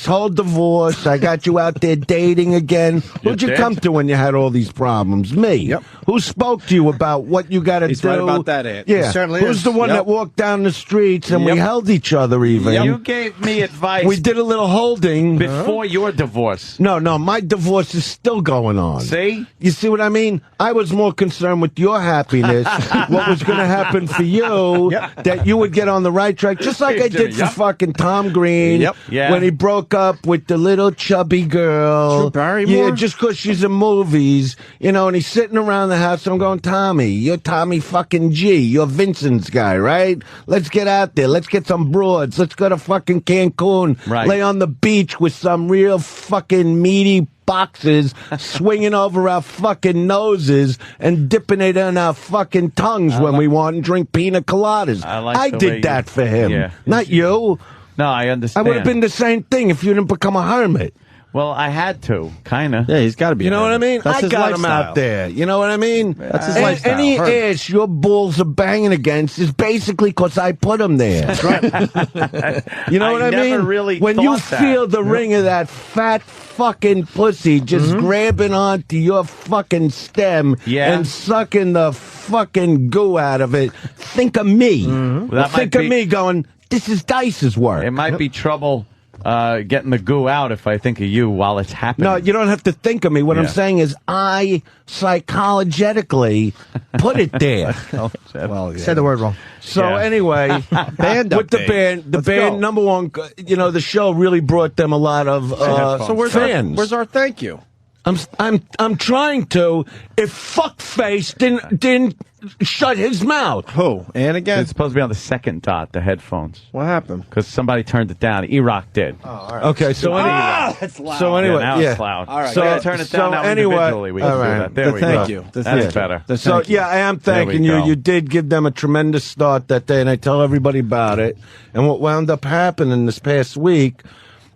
whole divorce. I got you out there dating again. Who'd you
did?
come to when you had all these problems? Me.
Yep.
Who spoke to you about what you got to do?
He's right about that, Ant.
Yeah.
He certainly
Who's
is.
the one
Yep.
that walked down the streets and we
Yep.
held each other even?
You gave me advice
We did a little holding.
before your divorce.
No, my divorce is still going on.
See?
You see what I mean? I was more concerned with your happiness, what was going to happen for you, that you would get on the right track, just like I did for
Yep.
fucking Tom Green
Yep.
Yeah.
when he broke up with the little chubby girl.
Drew Barrymore?
Yeah, just because she's in movies, you know, and he's sitting around the house. I'm going, Tommy, you're Tommy fucking G. You're Vincent's guy, right? Let's get out there. Let's get some broads. Let's go to fucking Cancun.
Right.
Lay on the beach with some real fucking meaty boxes swinging over our fucking noses and dipping it in our fucking tongues when we want and drink pina coladas.
I like the way
did
you-
that for him.
Yeah.
Not you.
No, I
I
understand.
would have been the same thing if you didn't become a hermit.
Well, I had to, kind of.
Yeah, he's got to be.
You know what I mean?
That's
I
his
got him
lifestyle.
out there. You know what I mean?
That's his
And
lifestyle.
any
Hermit.
ass your balls are banging against is basically because I put them there. That's right. You know
I
what I
never
mean?
really
when you
thought that.
feel the ring of that fat fucking pussy just grabbing onto your fucking stem
Yeah.
and sucking the fucking goo out of it, think of me.
Well, that
Think
might
of
be-
me going, this is Dice's work.
It might be trouble getting the goo out if I think of you while it's happening.
No, you don't have to think of me. What I'm
Yeah.
saying is I psychologically put it there.
Well, yeah.
Said the word wrong.
So
Yeah.
anyway,
Band
with the
update.
band,
Let's go.
number one, you know, the show really brought them a lot of
So where's
fans.
where's our thank you?
I'm trying to. If fuckface didn't shut his mouth.
Who? And again,
It's supposed to be on the second dot, the headphones,
what happened?
because somebody turned it down. E-Rock did.
Okay, so anyway,
That's loud.
so anyway,
now
yeah.
it's loud.
All right.
So
We
gotta turn it down now individually. We can
all
do
right.
that. There we
thank
go.
you.
That's
Yeah.
better.
The
So
thank you.
yeah, I am
There we
thanking you.
go.
You did give them a tremendous start that day, and I tell everybody about it. And what wound up happening this past week,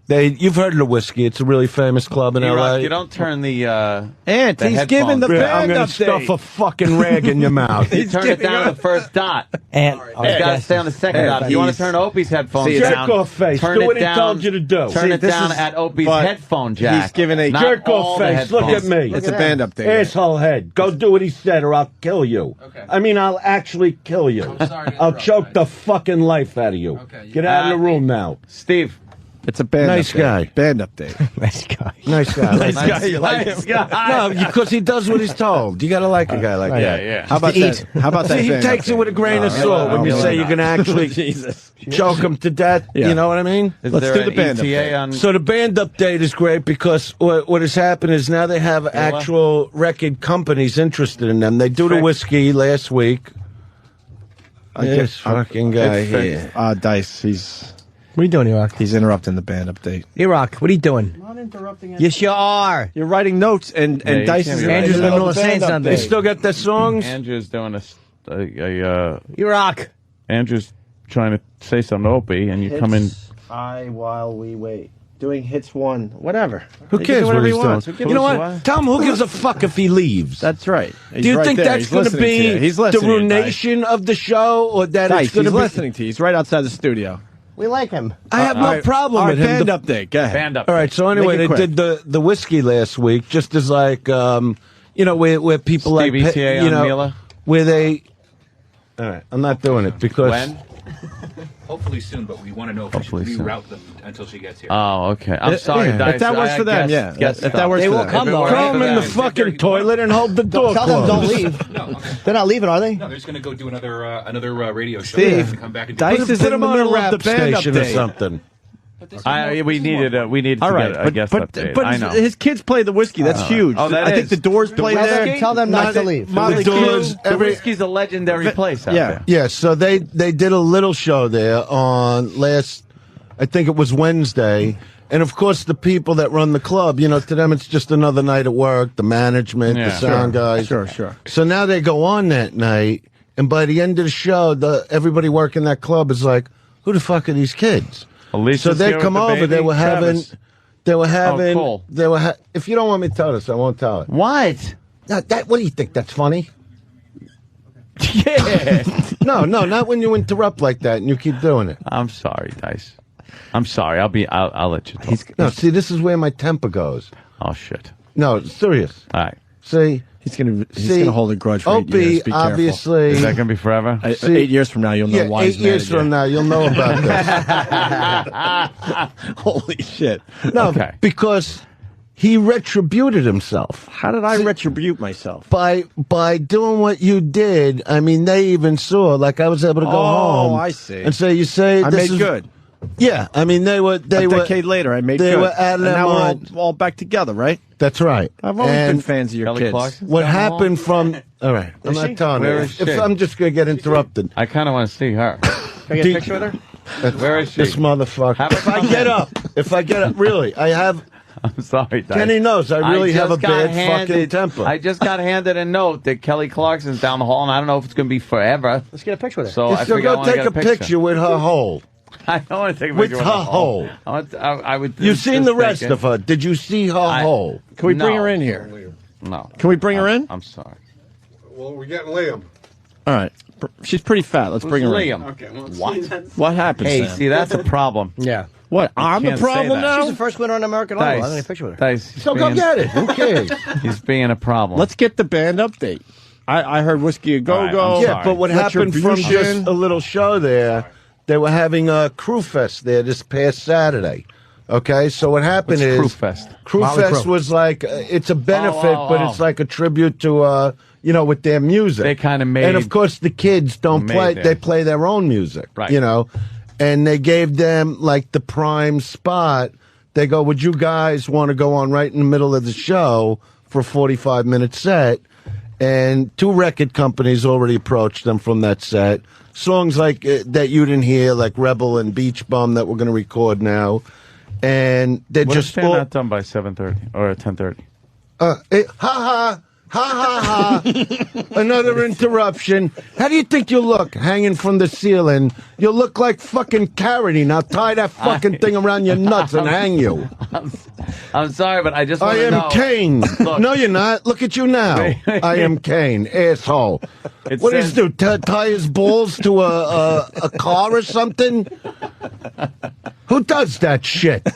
you've heard of the Whiskey. It's a really famous club in
E-Rock,
L.A.
you don't turn the
Ant,
the
he's
headphones.
giving the
Yeah, I'm
band
going to
update.
stuff a fucking rag in your mouth.
You turn it down to the first dot.
And
It's got to stay on the second dot. If you want to turn Opie's headphones
See,
down,
jerk off face.
turn
Do
it
what he
down.
told you to do.
Turn
See,
it
this
down
is-
at Opie's
but
headphone jack.
he's giving a
not
jerk
all
off
the
face. Look at
headphones.
me.
It's a band update.
Asshole head. Go do what he said or I'll kill you. Okay. I mean, I'll actually kill you.
I'm sorry to
I'll
interrupt,
choke
mate.
the fucking life out of you.
Okay,
Get out of the room now.
Steve,
It's a band
Nice
update.
guy.
Band update.
Nice guy.
Nice guy.
Nice guy. You like him?
No, because he does what he's told. You got to like a guy like that.
Yeah.
How about that? How about that?
See, he
band
takes it
update?
with a grain of salt when you
really
say you're going to actually
Jesus.
choke him to death.
Yeah.
You know what I mean?
Is
Let's
there
do
an
the band
ETA
update.
on?
So the band update is great because what has happened is now they have actual record companies interested in them. They do the
Fix.
whiskey last week. This fucking guy
It's fixed.
here.
Dice.
What are you doing, Iraq?
He's interrupting the band update.
Iraq, what are you doing?
I'm not interrupting it.
Yes, you are.
You're writing notes, and
Yeah, you
Dice
can't
is
be
in
Andrew's in the middle of saying
band
something.
They
update.
still got their songs?
Andrew's doing
Iraq.
Andrew's trying to say something to Opie, and you come in.
While we wait. Doing hits one. Whatever.
Who
He can
cares
do
what
whatever
he's
he
doing?
wants. Who gives
You know
a
what?
shit?
Tell him who gives a fuck if he leaves.
That's right. He's
Do you
right
think
there.
that's
He's
going to
listening to
be
you. He's
the
listening to you, Dice.
ruination of the show, or that
Dice,
it's going
he's
to be?
listening to you. He's right outside the studio.
We like him.
I have no problem
All
with
right,
him.
band update. Go ahead.
Band up.
All right, so anyway,
Make
they
it
did the whiskey last week, just as like where people
Steve
like
ETA
you
on
know
Milla?
where they. All right, I'm not doing it because
When?
Hopefully soon, but we want to know if we
Hopefully
should
soon.
reroute them until she gets here.
Oh, okay. I'm sorry,
yeah.
Dice.
If that works for them, yeah.
Guess
If that works
They
for
will
them.
come, though.
throw them in the
Yeah.
fucking toilet and hold the door
Tell them don't
closed.
leave.
No, okay.
They're not leaving, are they?
No, they're just going to go do another radio show.
Steve,
and come back and do
Dice
it.
is
Put
in
them
the
on a
middle of
rap
the band
station or
update.
something.
We needed to
All right,
get a guest update.
but
I know.
his kids play the whiskey. That's huge.
Oh, that
I think
is.
the Doors play
Tell
there.
them, tell them not to leave.
Motley
The
Crue.
Doors,
The whiskey's a legendary place out
Yeah.
there.
Yeah, so they did a little show there on I think it was Wednesday. And of course, the people that run the club, to them, it's just another night at work, the management,
Yeah.
the sound guys.
Sure.
So now they go on that night, and by the end of the show, everybody working that club is like, who the fuck are these kids?
Alicia's
So they
here
come
with the
over,
baby,
Travis.
cool.
If you don't want me to tell this, I won't tell it.
What?
What do you think? That's funny?
Yeah.
No, not when you interrupt like that and you keep doing it.
I'm sorry, Dice. I'm sorry. I'll let you talk.
No, see, this is where my temper goes.
Oh, shit.
No, serious.
All right.
See,
He's gonna hold a grudge for 8
Opie,
years. Be careful.
obviously.
Is that going to be forever?
8 years from now, you'll know
Yeah,
why
8
he's mad
years
at you.
from now, you'll know about this.
Holy shit!
No,
Okay.
because he retributed himself
How did I retribute myself?
by doing what you did. I mean, they even saw. Like, I was able to go
Oh,
home.
I see.
And say, you say
I
this
made
is
good.
Yeah, I mean, they were.
A decade later, I made
they
good.
were out of
and
their
now
mind.
we're all back together, right?
That's right.
I've always
And
been fans of your
Kelly
kids.
Clarkson's
What
down the hall?
happened from? All right, I'm
Is
not
she?
telling
Where
you.
is she?
If I'm just gonna get interrupted.
I kind of want to see her.
Can I get a picture with her?
Where is she?
This motherfucker.
Have her
If I
come
get
in.
up, really, I have.
I'm sorry, Dice.
Kenny knows I really have a
just got
bad fucking temper.
I just got handed a note that Kelly Clarkson's down the hall, and I don't know if it's going to be forever.
Let's get a picture with her.
So I
So
figure I
go
want to
take
get
a picture with her hole.
I don't want to take a
With
picture
her
with her
hole.
I would.
You've seen the
just
rest
thinking-
of her. Did you see her hole?
Can we bring
No.
her in here?
No.
Can we bring her in?
I'm sorry.
Well, we're getting Liam.
All right. She's pretty fat. Let's bring her
Liam.
in.
Okay, well,
What?
What happened?
Hey,
Sam?
see, that's a problem.
Yeah.
What? I'm the
can't say
problem
that.
She's the
now.
first winner on American Idol. I'm going to
Dice.
get a picture with her.
Dice.
So go get it. Who cares?
He's being a problem.
Let's get the band update. I heard Whiskey a Go
All right,
Go.
I'm
Yeah,
sorry.
but what happened from
Retribution.
just a little show there, they were having a crew fest there this past Saturday. Okay, so what happened
What's
is
Crew Fest?
Crew
Motley
Fest
Crue.
was like it's a benefit,
oh,
but
oh.
it's like a tribute to with their music.
They kinda made-
and of course the kids don't
made
play;
their-
they play their own music,
Right.
And they gave them like the prime spot. They go, "Would you guys want to go on right in the middle of the show for a 45-minute set?" And 2 record companies already approached them from that set. Songs like that you didn't hear, like Rebel and Beach Bum, that we're going to record now. And they're
What
just
if they're not done by 7:30 or 10:30?
ha ha, another interruption. How do you think you look hanging from the ceiling? You look like fucking Carrot. Now tie that fucking thing around your nuts and hang you.
I'm sorry, but I just
I
want to
am
know.
Kane.
Look.
No, you're not. Look at you now. I am Kane, asshole.
It
What does
says-
he do? Tie his balls to a car or something? Who does that shit?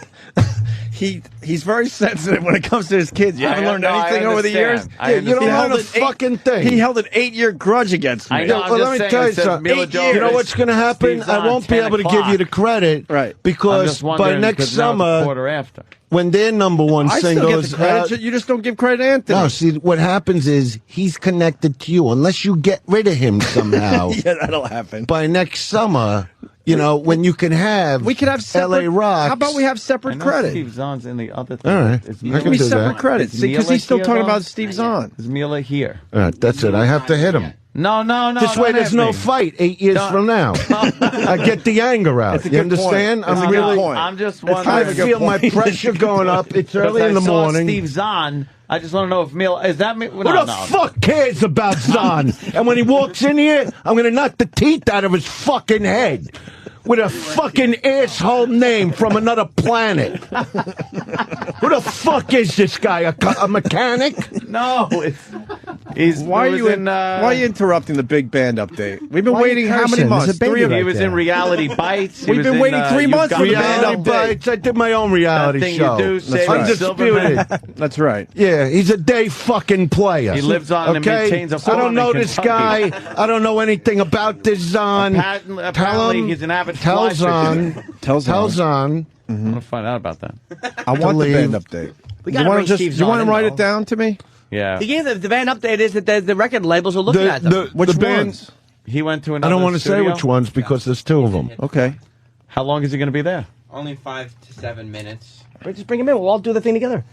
he's very sensitive when it comes to his kids. You haven't learned anything over the years.
You don't learn a fucking thing.
He held an 8-year grudge against me.
I know,
well, let me tell you something. You know what's going to happen? I won't be able to give you the credit,
right?
Because by next summer,
quarter after,
when their number one single is out,
you just don't give credit to Anthony.
No, see, what happens is he's connected to you. Unless you get rid of him somehow,
yeah, that'll happen.
By next summer, you know, when you can have,
we could have separate,
LA Rocks.
How about we have separate credit?
Steve Zahn's in the other thing.
All right,
I can do separate credit because he's still talking about Steve Zahn.
Is Milla here?
All right, that's it. I have to hit him.
No.
This way, there's no fight 8 years from now. I get the anger out. You understand?
I'm just wondering.
I feel my pressure going up. It's early in the morning.
Steve Zahn. I just want to know if Milla is that.
Who the fuck cares about Zahn? And when he walks in here, I'm going to knock the teeth out of his fucking head. With a fucking asshole name from another planet. Who the fuck is this guy? A mechanic?
No, he's.
Why are you interrupting the big band update? We've been waiting how many months?
He was in Reality Bites.
We've been waiting 3 months for the band
Reality Bites. I did my own reality show.
Undisputed. That's right.
Yeah, he's a day fucking player.
He lives on and maintains a farm.
I don't know
in
this
Kentucky.
guy. I don't know anything about this Zahn.
Apparently, he's an avid
Tell Zahn.
Tell
Zahn.
I'm going to find out about that.
I want the band update. You want to write it down to me?
Yeah.
He gave the band update is that the record labels are looking at them.
Which ones?
He went to another
I don't want to say
studio?
which ones because there's 2 of them.
Okay.
How long is he going to be there?
Only 5 to 7 minutes.
Just bring him in. We'll all do the thing together.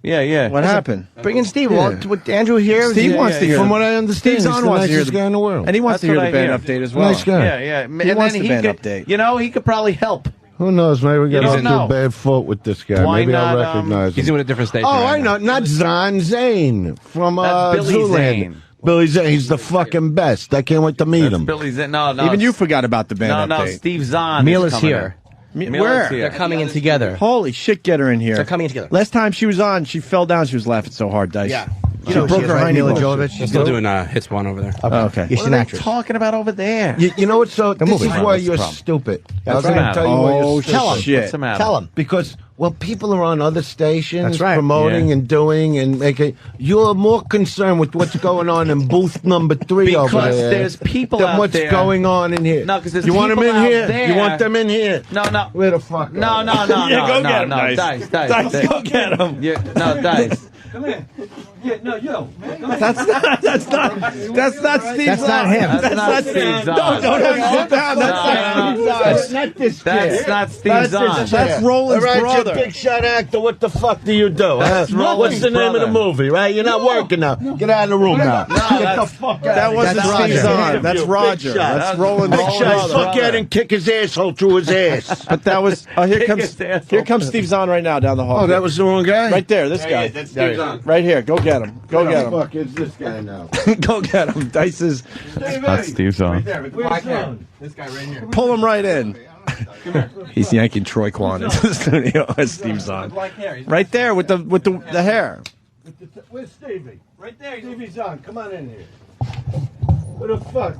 Yeah.
What happened?
Bring in Steve. With Andrew here.
Steve wants to hear.
From what I understand,
Steve Zahn
he's the
wants to hear
nicest guy in the world.
And he wants to hear the band update as well.
Nice guy.
Yeah.
He wants the band update.
You know, he could probably help.
Who knows? Maybe we got
don't
off to
know.
a bad foot with this guy.
Why
Maybe I'll
not,
recognize him.
He's doing a different station.
Oh,
right
I know. Not Zahn, Zane from
That's Billy
Zoolander.
Zane.
Billy Zane. He's the fucking best. I can't wait to meet him.
Billy Zane. No.
Even you forgot about the band
No,
update.
Steve Zahn.
Milla's
is coming
here.
in.
Where?
Here.
They're coming in together.
Holy shit, get her in here.
They're coming in together.
Last time she was on, she fell down. She was laughing so hard, Dice.
Yeah.
She broke her hiney
Milla
bone.
Jovovich.
She's still doing hits one over there.
Okay.
Yeah, she's an actress.
Talking about over there.
You know what? So this
moving
is
on.
why
What's the
you're
problem?
stupid. I was
right.
going to tell you why
Oh,
you're stupid.
Tell him.
shit.
What's the matter?
Tell him.
Because, well, people are on other stations
That's right.
promoting
Yeah.
and doing and making. You're more concerned with what's going on in booth number 3 over
Because
there
there's people
than
out
what's
there.
going on in here.
No, 'cause there's
you want them in
people out
here?
there.
You want them in here?
No.
Where the fuck?
No.
Yeah, go get him,
no.
Dice.
Dice,
Go get him.
No, Dice.
That's not Steve
That's
Zahn.
not him.
That's not Steve Zahn.
Don't sit down. That's
No,
not Steve Zahn.
That's not Steve Zahn.
That's Roland's
All right,
brother.
you big shot actor. What the fuck do you do?
That's
Huh? What's the name of the
brother.
movie? Right? You're not working now. Get out of the room now. Get the
that's-
fuck out.
That wasn't
That's
Steve
Roger.
Zahn. That's
Big
Roger.
shot.
That's Roland's
Big shot.
brother.
Fuck out and kick his asshole through his ass.
But that was. Oh, here
Biggest asshole.
here comes Steve Zahn right now down the hall.
Oh, that was the wrong guy.
right there. This guy.
That's Steve Zahn.
Right here. Go get him. Go
Who
get
the
him.
fuck is this guy now?
Go get him. Dice is.
That's Steve Zahn.
Where's Zahn?
This guy right here.
Pull him right in. He's yanking Troy Kwan into the studio as Steve Zahn. Right there with the hair.
Where's Stevie? Right there. Stevie Zahn, come on in here. What the fuck?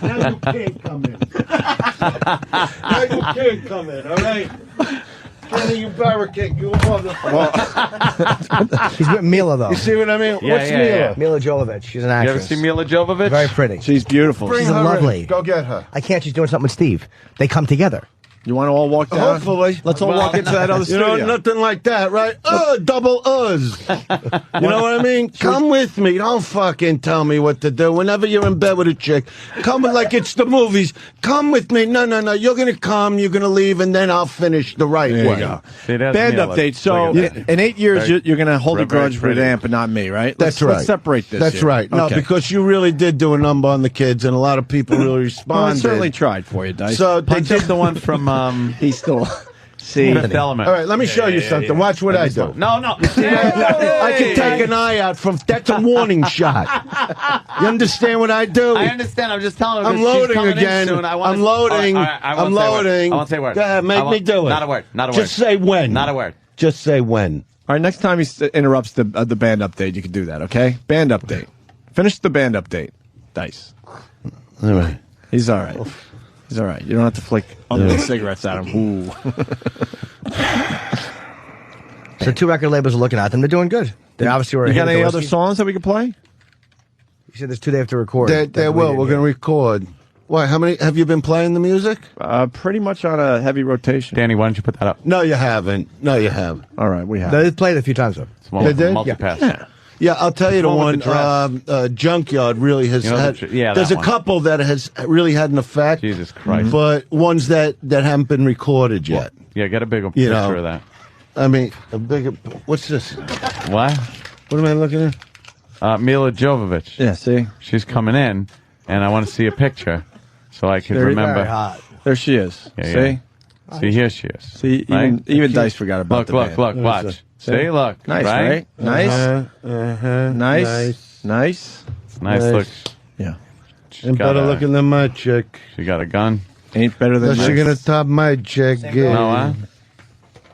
Now you can't come in. Now you can't come in, all right? Kenny, you barricade, you motherfucker.
He's with Milla, though.
You see what I mean?
Yeah,
What's
yeah,
Milla?
yeah.
Milla Jovovich. She's an
You ever
actress.
see Milla Jovovich?
Very pretty.
She's beautiful.
Bring
She's
her in.
lovely.
Go get her.
I can't. She's doing something with Steve. They come together.
You want to all walk down?
Hopefully.
Let's all walk into that other
You
studio.
know, nothing like that, right? Double us. You know what I mean? Come with me. Don't fucking tell me what to do. Whenever you're in bed with a chick, come like it's the movies. Come with me. No. You're going to come, you're going to leave, and then I'll finish the right
There
way.
you go.
See, that's
Band
Milla.
update. So,
Look at that.
in 8 years,
Very-
you're going to hold a
very
grudge for
pretty.
Amp, but not me, right?
That's right.
Let's separate this.
That's
here.
right. No,
Okay.
because you really did do a number on the kids, and a lot of people really
Well, I
responded.
certainly tried for you, Dice.
So they
Punch up
did.
the one from
he's still. See,
Fifth Element.
All right, let me show you something. Watch what I do.
No.
I can take an eye out from. That's a warning shot. You understand what I do?
I understand. I'm just telling her.
I'm
she's
loading
coming in
again.
soon. I wanna-
I'm loading.
All right, I
I'm
won't say a word.
loading.
I won't say a word.
Go ahead, make
I won't-
me do it.
Not a word. Not a word.
Just say when.
Not a word.
Just say when.
all right, next time he interrupts the band update, you can do that, okay? Band update. Finish the band update, Dice.
All right.
He's all right. He's all right. You don't have to flick ugly cigarettes at him. Ooh.
So 2 record labels are looking at them. They're doing good. They obviously were.
You got
ahead of
any
the
other
whiskey.
songs that we can play?
You said there's 2 they have to record.
They will. We're going to record. Why? How many have you been playing the music?
Pretty much on a heavy rotation.
Danny, why don't you put that up?
No, you haven't. No, you haven't.
All right, we have.
They played it a few times though.
It's more
They
like a
did?
multipass.
Yeah, I'll tell you the
one
one.
with the
Junkyard really has
You know
had.
the yeah,
there's
that
a
one.
couple that has really had an effect.
Jesus Christ.
But ones that haven't been recorded yet.
Yeah, get a bigger
You
picture
know.
of that.
I mean, a bigger. What's this?
What?
What am I looking at?
Milla Jovovich.
Yeah, see?
She's coming in, and I want to see a picture so I can
Very,
remember.
Very hot.
There she is.
Yeah,
See?
yeah. See, here she is.
See,
Right?
even Dice forgot about the band.
Look, watch. See, look.
Nice, right? Nice. Nice. Nice.
It's nice
Nice.
look.
Yeah.
And better looking than my chick.
She got a gun.
Ain't better than
That's she
yours.
gonna top my chick.
No, huh?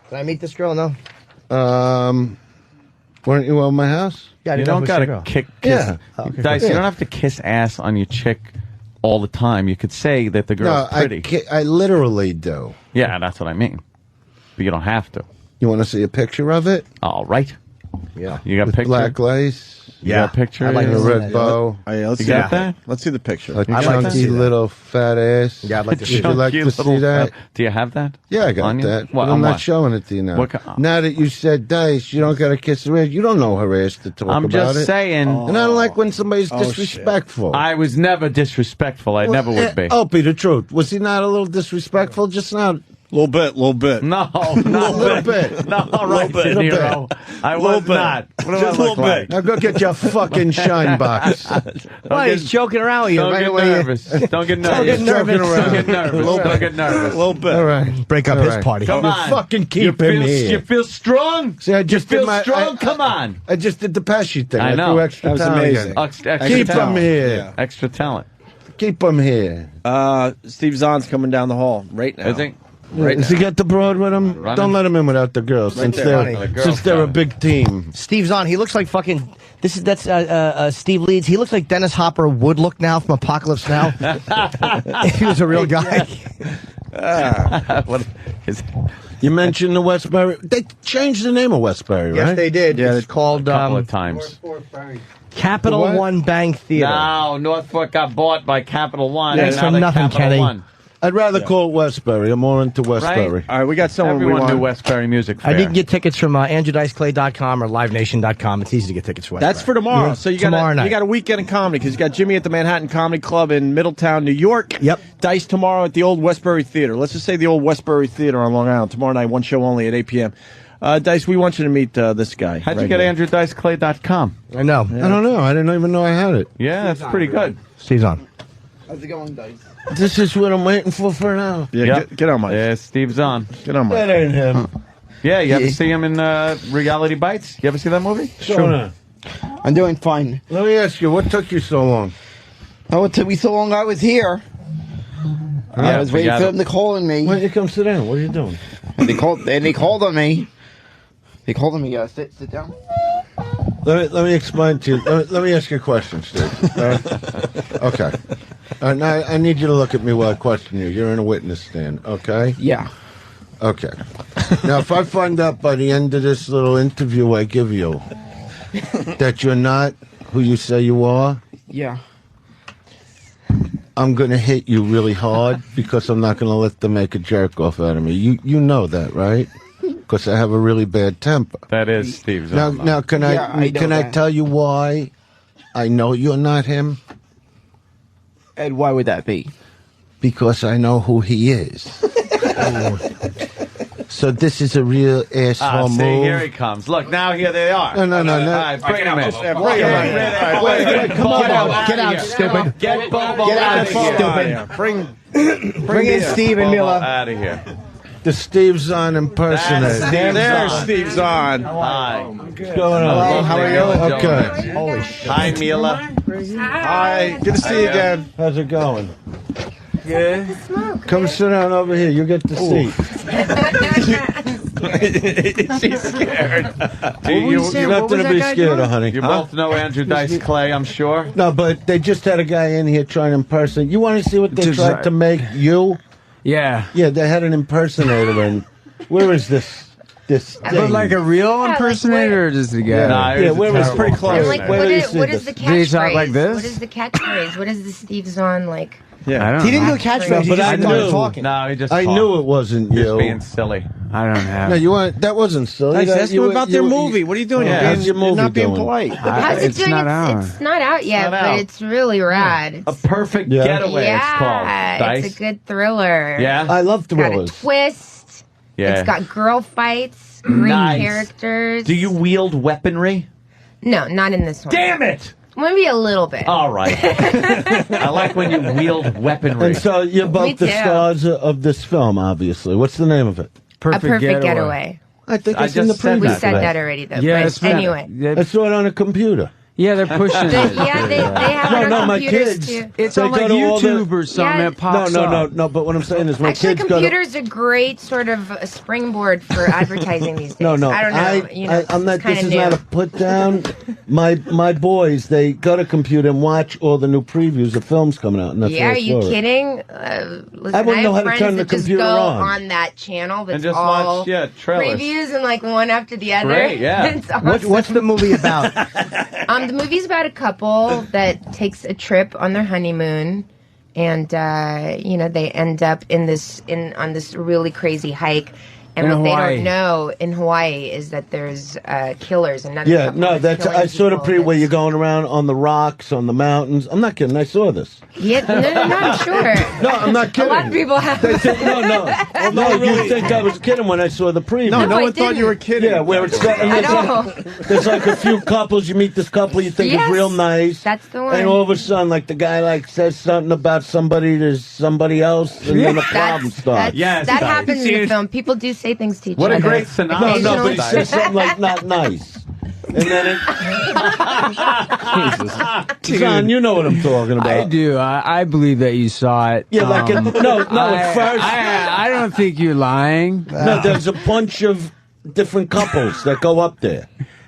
Can I meet this girl? No.
Weren't you over my house?
Yeah, I
You
didn't know
don't
who
got
she
to
girl.
kiss.
Yeah.
Dice,
Yeah.
you don't have to kiss ass on your chick all the time. You could say that the girl's
No,
pretty.
I literally do.
Yeah, that's what I mean. But you don't have to.
You want to see a picture of it?
All right.
Yeah.
You got a
With
picture?
black lace,
You got a picture?
I like
and a
to see
red
that.
bow,
All right, let's
You
see
got
that.
that?
Let's see the picture.
a
I'd like to
chunky
see that.
little fat ass.
Yeah, I'd like to
Would
see
you
that.
like to
Chunky
see
little
that?
Do you have that?
Yeah, I got
On you?
that.
What,
But
on
I'm not
what?
showing it to you now.
What
Now that you said Dice, you don't got to kiss her ass. You don't know her ass to talk
I'm
about
just
it.
saying.
And I don't like when somebody's
Oh, shit.
disrespectful.
I was never disrespectful. I never would be.
Opie, the truth. Was he not a little disrespectful just now?
Little bit.
No, not
Little bit.
No, right,
bit.
De Niro. I was
bit.
not. What do I
Just a
look
little
like?
Now go get your fucking shine box.
Why he's joking around with you?
Don't
right
get
away.
nervous. Don't get nervous.
get nervous.
Don't get nervous. Don't get nervous.
A little bit.
All right.
Break up
All
his
right.
party.
Come
You
on.
fucking keep
you
him
feel,
here.
You feel strong?
See, I just
you
did
feel
my.
strong? Come on.
I just did the Pesci thing.
I know.
threw extra
That was
talent
amazing.
again.
Extra
Keep him
talent.
here.
Extra talent.
Keep him here.
Steve Zahn's coming down the hall right now.
Is he?
Right
Does he get the broad with him?
Running.
Don't let him in without the girls, since
there.
they're
Funny.
The
since they're a
girls
big team.
Steve's on. He looks like fucking. That's Steve Leeds. He looks like Dennis Hopper would look now from Apocalypse Now. If he was a real guy.
What is
You mentioned the Westbury. They changed the name of Westbury, right?
Yes, they did.
Yeah,
It's called
a couple of times.
Capital
What?
One Bank Theater.
No, Norfolk got bought by Capital One.
Thanks
and
for
now they're
nothing,
Capital
Kenny.
One.
I'd rather call it Westbury. I'm more into Westbury.
Right?
All right, we got someone we
Everyone
want.
knew Westbury Music Fair.
I did get tickets from AndrewDiceClay.com or LiveNation.com. It's easy to get tickets for.
That's for tomorrow.
Yeah.
So you
Tomorrow
got
night.
you got a weekend in comedy because you got Jimmy at the Manhattan Comedy Club in Middletown, New York.
Yep.
Dice tomorrow at the old Westbury Theater. Let's just say the old Westbury Theater on Long Island. Tomorrow night, one show only at 8 p.m. Dice, we want you to meet this guy.
How'd you
right
get
here.
AndrewDiceClay.com?
I know.
I don't know. I didn't even know I had it.
Yeah, that's pretty good.
Steve's on.
How's it going, Dice?
This is what I'm waiting for now.
Yeah,
Yep.
get on, Mike.
Yeah, Steve's on.
Get on,
That
Mike.
ain't him.
Yeah, you ever see him in Reality Bites? You ever see that movie?
Sure.
I'm doing fine.
Let me ask you, what took you so long?
Oh, it took me so long I was here. I was waiting
forgot
for
it.
them to call on me.
Why don't you come sit down? What are you doing?
And they called on me. They called on me. Sit down.
Let me explain to you. Let me ask you a question, Steve. Okay. Now I need you to look at me while I question you. You're in a witness stand, okay?
Yeah.
Okay. Now, if I find out by the end of this little interview I give you that you're not who you say you are,
Yeah.
I'm going to hit you really hard because I'm not going to let them make a jerk off out of me. You know that, right? Because I have a really bad temper.
That is Steve's
Now,
on.
now, can
Yeah, I know
can I
that.
tell you why I know you're not him?
And why would that be?
Because I know who he is. So this is a real asshole
see,
move.
here he comes. Look, now here they are.
No.
All right, bring him in.
Bring him in.
Wait,
Come on out. Get out,
of here.
stupid.
Get Bobo
Get out,
out of here.
stupid.
Bring
in Steve and Milla.
Out of here.
The Steve Zahn impersonator.
That's
There's
Zahn.
Steve Zahn.
Hi.
What's going on?
Hello, how are you?
Okay.
Holy shit.
Hi, Milla.
Hi. Good to see you again.
How's it going? Come sit down over here. You get the seat.
She's scared.
You're nothing to be scared of, honey.
You both know Andrew Dice Clay, I'm sure.
No, but they just had a guy in here trying to impersonate. You want to see what they tried to make you?
Yeah.
Yeah, they had an impersonator in. Where is this? this
But
thing.
like a real
like
impersonator or just a guy?
Nah,
Yeah, where was
terrible
pretty close.
And like,
Where
what
do you
is,
see
what is
this?
the
Did he talk
catchphrase?
like this?
What is the catchphrase? What is the Steve Zahn like?
Yeah.
I don't
He didn't do
know.
a catchphrase.
No,
he
but
just
I
started
knew.
talking.
No, he just
I
talked.
knew it wasn't
Just
you.
being silly.
I don't have.
No, you weren't. That wasn't silly.
Nice.
That-
Ask
you
them
were-
about
you
their
were-
movie. What are you doing?
Yeah.
You're,
How's your
you're
movie
not being
doing?
polite.
How's it
it's
doing?
not out.
It's not out yet,
not
but
out.
it's really rad.
A perfect
Yeah.
getaway. It's called.
Yeah,
Dice.
it's a good thriller.
Yeah.
I love
It's got a
thrillers.
twist.
Yeah.
It's got girl fights, great
Nice.
characters.
Do you wield weaponry?
No, not in this one.
Damn it!
Maybe a little bit.
All right. I like when you wield weaponry.
And so you're
Me
both the
too.
stars of this film, obviously. What's the name of it?
A perfect getaway.
I think
I
it's in the
just said
preview.
We
that
said
today.
that already, though.
Yeah,
but
it's been-
anyway.
Yeah,
I saw it on a computer.
yeah, they're pushing it.
Yeah, they have it on
my
computers
kids.
too.
It's
They
on like
go to all the-
YouTube or something.
Yeah.
It pops
No.
up.
But what I'm saying is my
Actually,
kids go to.
computers are great sort of a springboard for advertising these days.
No.
I don't know.
I'm not.
it's kinda
This is
new.
not a put down. My boys, they go to computer and watch all the new previews of films coming out. And that's
Yeah,
where
are
I
you
saw it.
kidding? Listen,
I wouldn't know
have
how to
friends
turn the
that just
computer
go
on.
that channel that's
And just
all
watch, yeah, trailers.
previews and like one after the other.
Great, yeah.
It's awesome.
What's the movie about?
The movie's about a couple that takes a trip on their honeymoon, and they end up on this really crazy hike. And
In
what
Hawaii.
they don't know in Hawaii is that there's killers. Another
Yeah,
couple
no,
that's
that's
killing
I saw the
people.
pre where you're going around on the rocks, on the mountains. I'm not kidding. I saw this.
Yeah, no, I'm sure.
No, I'm not
A
kidding.
lot of people have.
They think, no. You think I was kidding when I saw the preview?
No, no
I
one thought you
didn't.
were kidding.
Yeah, where it's got, and
I
there's,
know.
there's like a few couples. You meet this couple you think
Yes,
is real nice.
that's the one.
And all of a sudden, like the guy like says something about somebody to somebody else, and then a problem starts.
Yes,
that
Dice.
happens in the film. People do say things to each
What
other.
a great synopsis.
No, but he
Dice.
says something like not nice. And then Zahn, you know what I'm talking about.
I do. I believe that you saw it.
Yeah, like no, at first.
I don't think you're lying.
No, there's a bunch of different couples that go up there.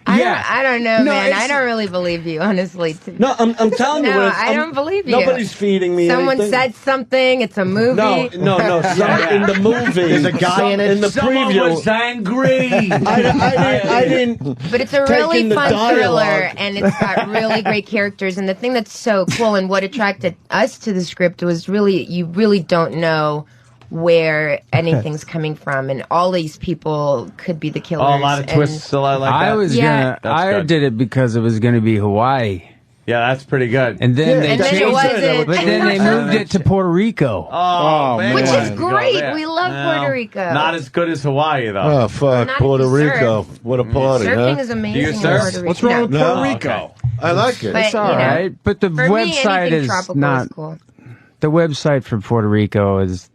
I don't know,
No,
man.
it's-
I don't really believe you, honestly.
No, I'm telling you.
No,
what it's-
I don't believe you.
Nobody's feeding me
Someone
anything.
said something. It's a movie.
No. In the movie,
There's a guy in it.
In the
Someone
preview,
was angry.
I didn't.
But it's a
Taking
really
the
fun
dialogue.
thriller, and it's got really great characters. And the thing that's so cool and what attracted us to the script was you really don't know where anything's coming from, and all these people could be the killers.
Oh, a lot of
and-
twists. Still, I like that.
I was
Yeah.
That's
I
good.
did it because it was going to be Hawaii,
Yeah, that's pretty good.
and then they
And then it
changed
wasn't.
but then they moved it to Puerto Rico.
Oh, man.
Which is
Go
great.
there.
We love Puerto Rico.
Not as good as Hawaii, though.
Oh fuck,
Not if
Puerto
you
Rico!
surf.
What a party,
Surfing
huh?
is amazing
Do you
in
surf?
Puerto Rico.
What's wrong with Puerto
No.
Rico?
I like it.
But,
It's all
you know,
right, but the
For me,
website
anything
is
tropical
not.
is cool.
The website for Puerto Rico is,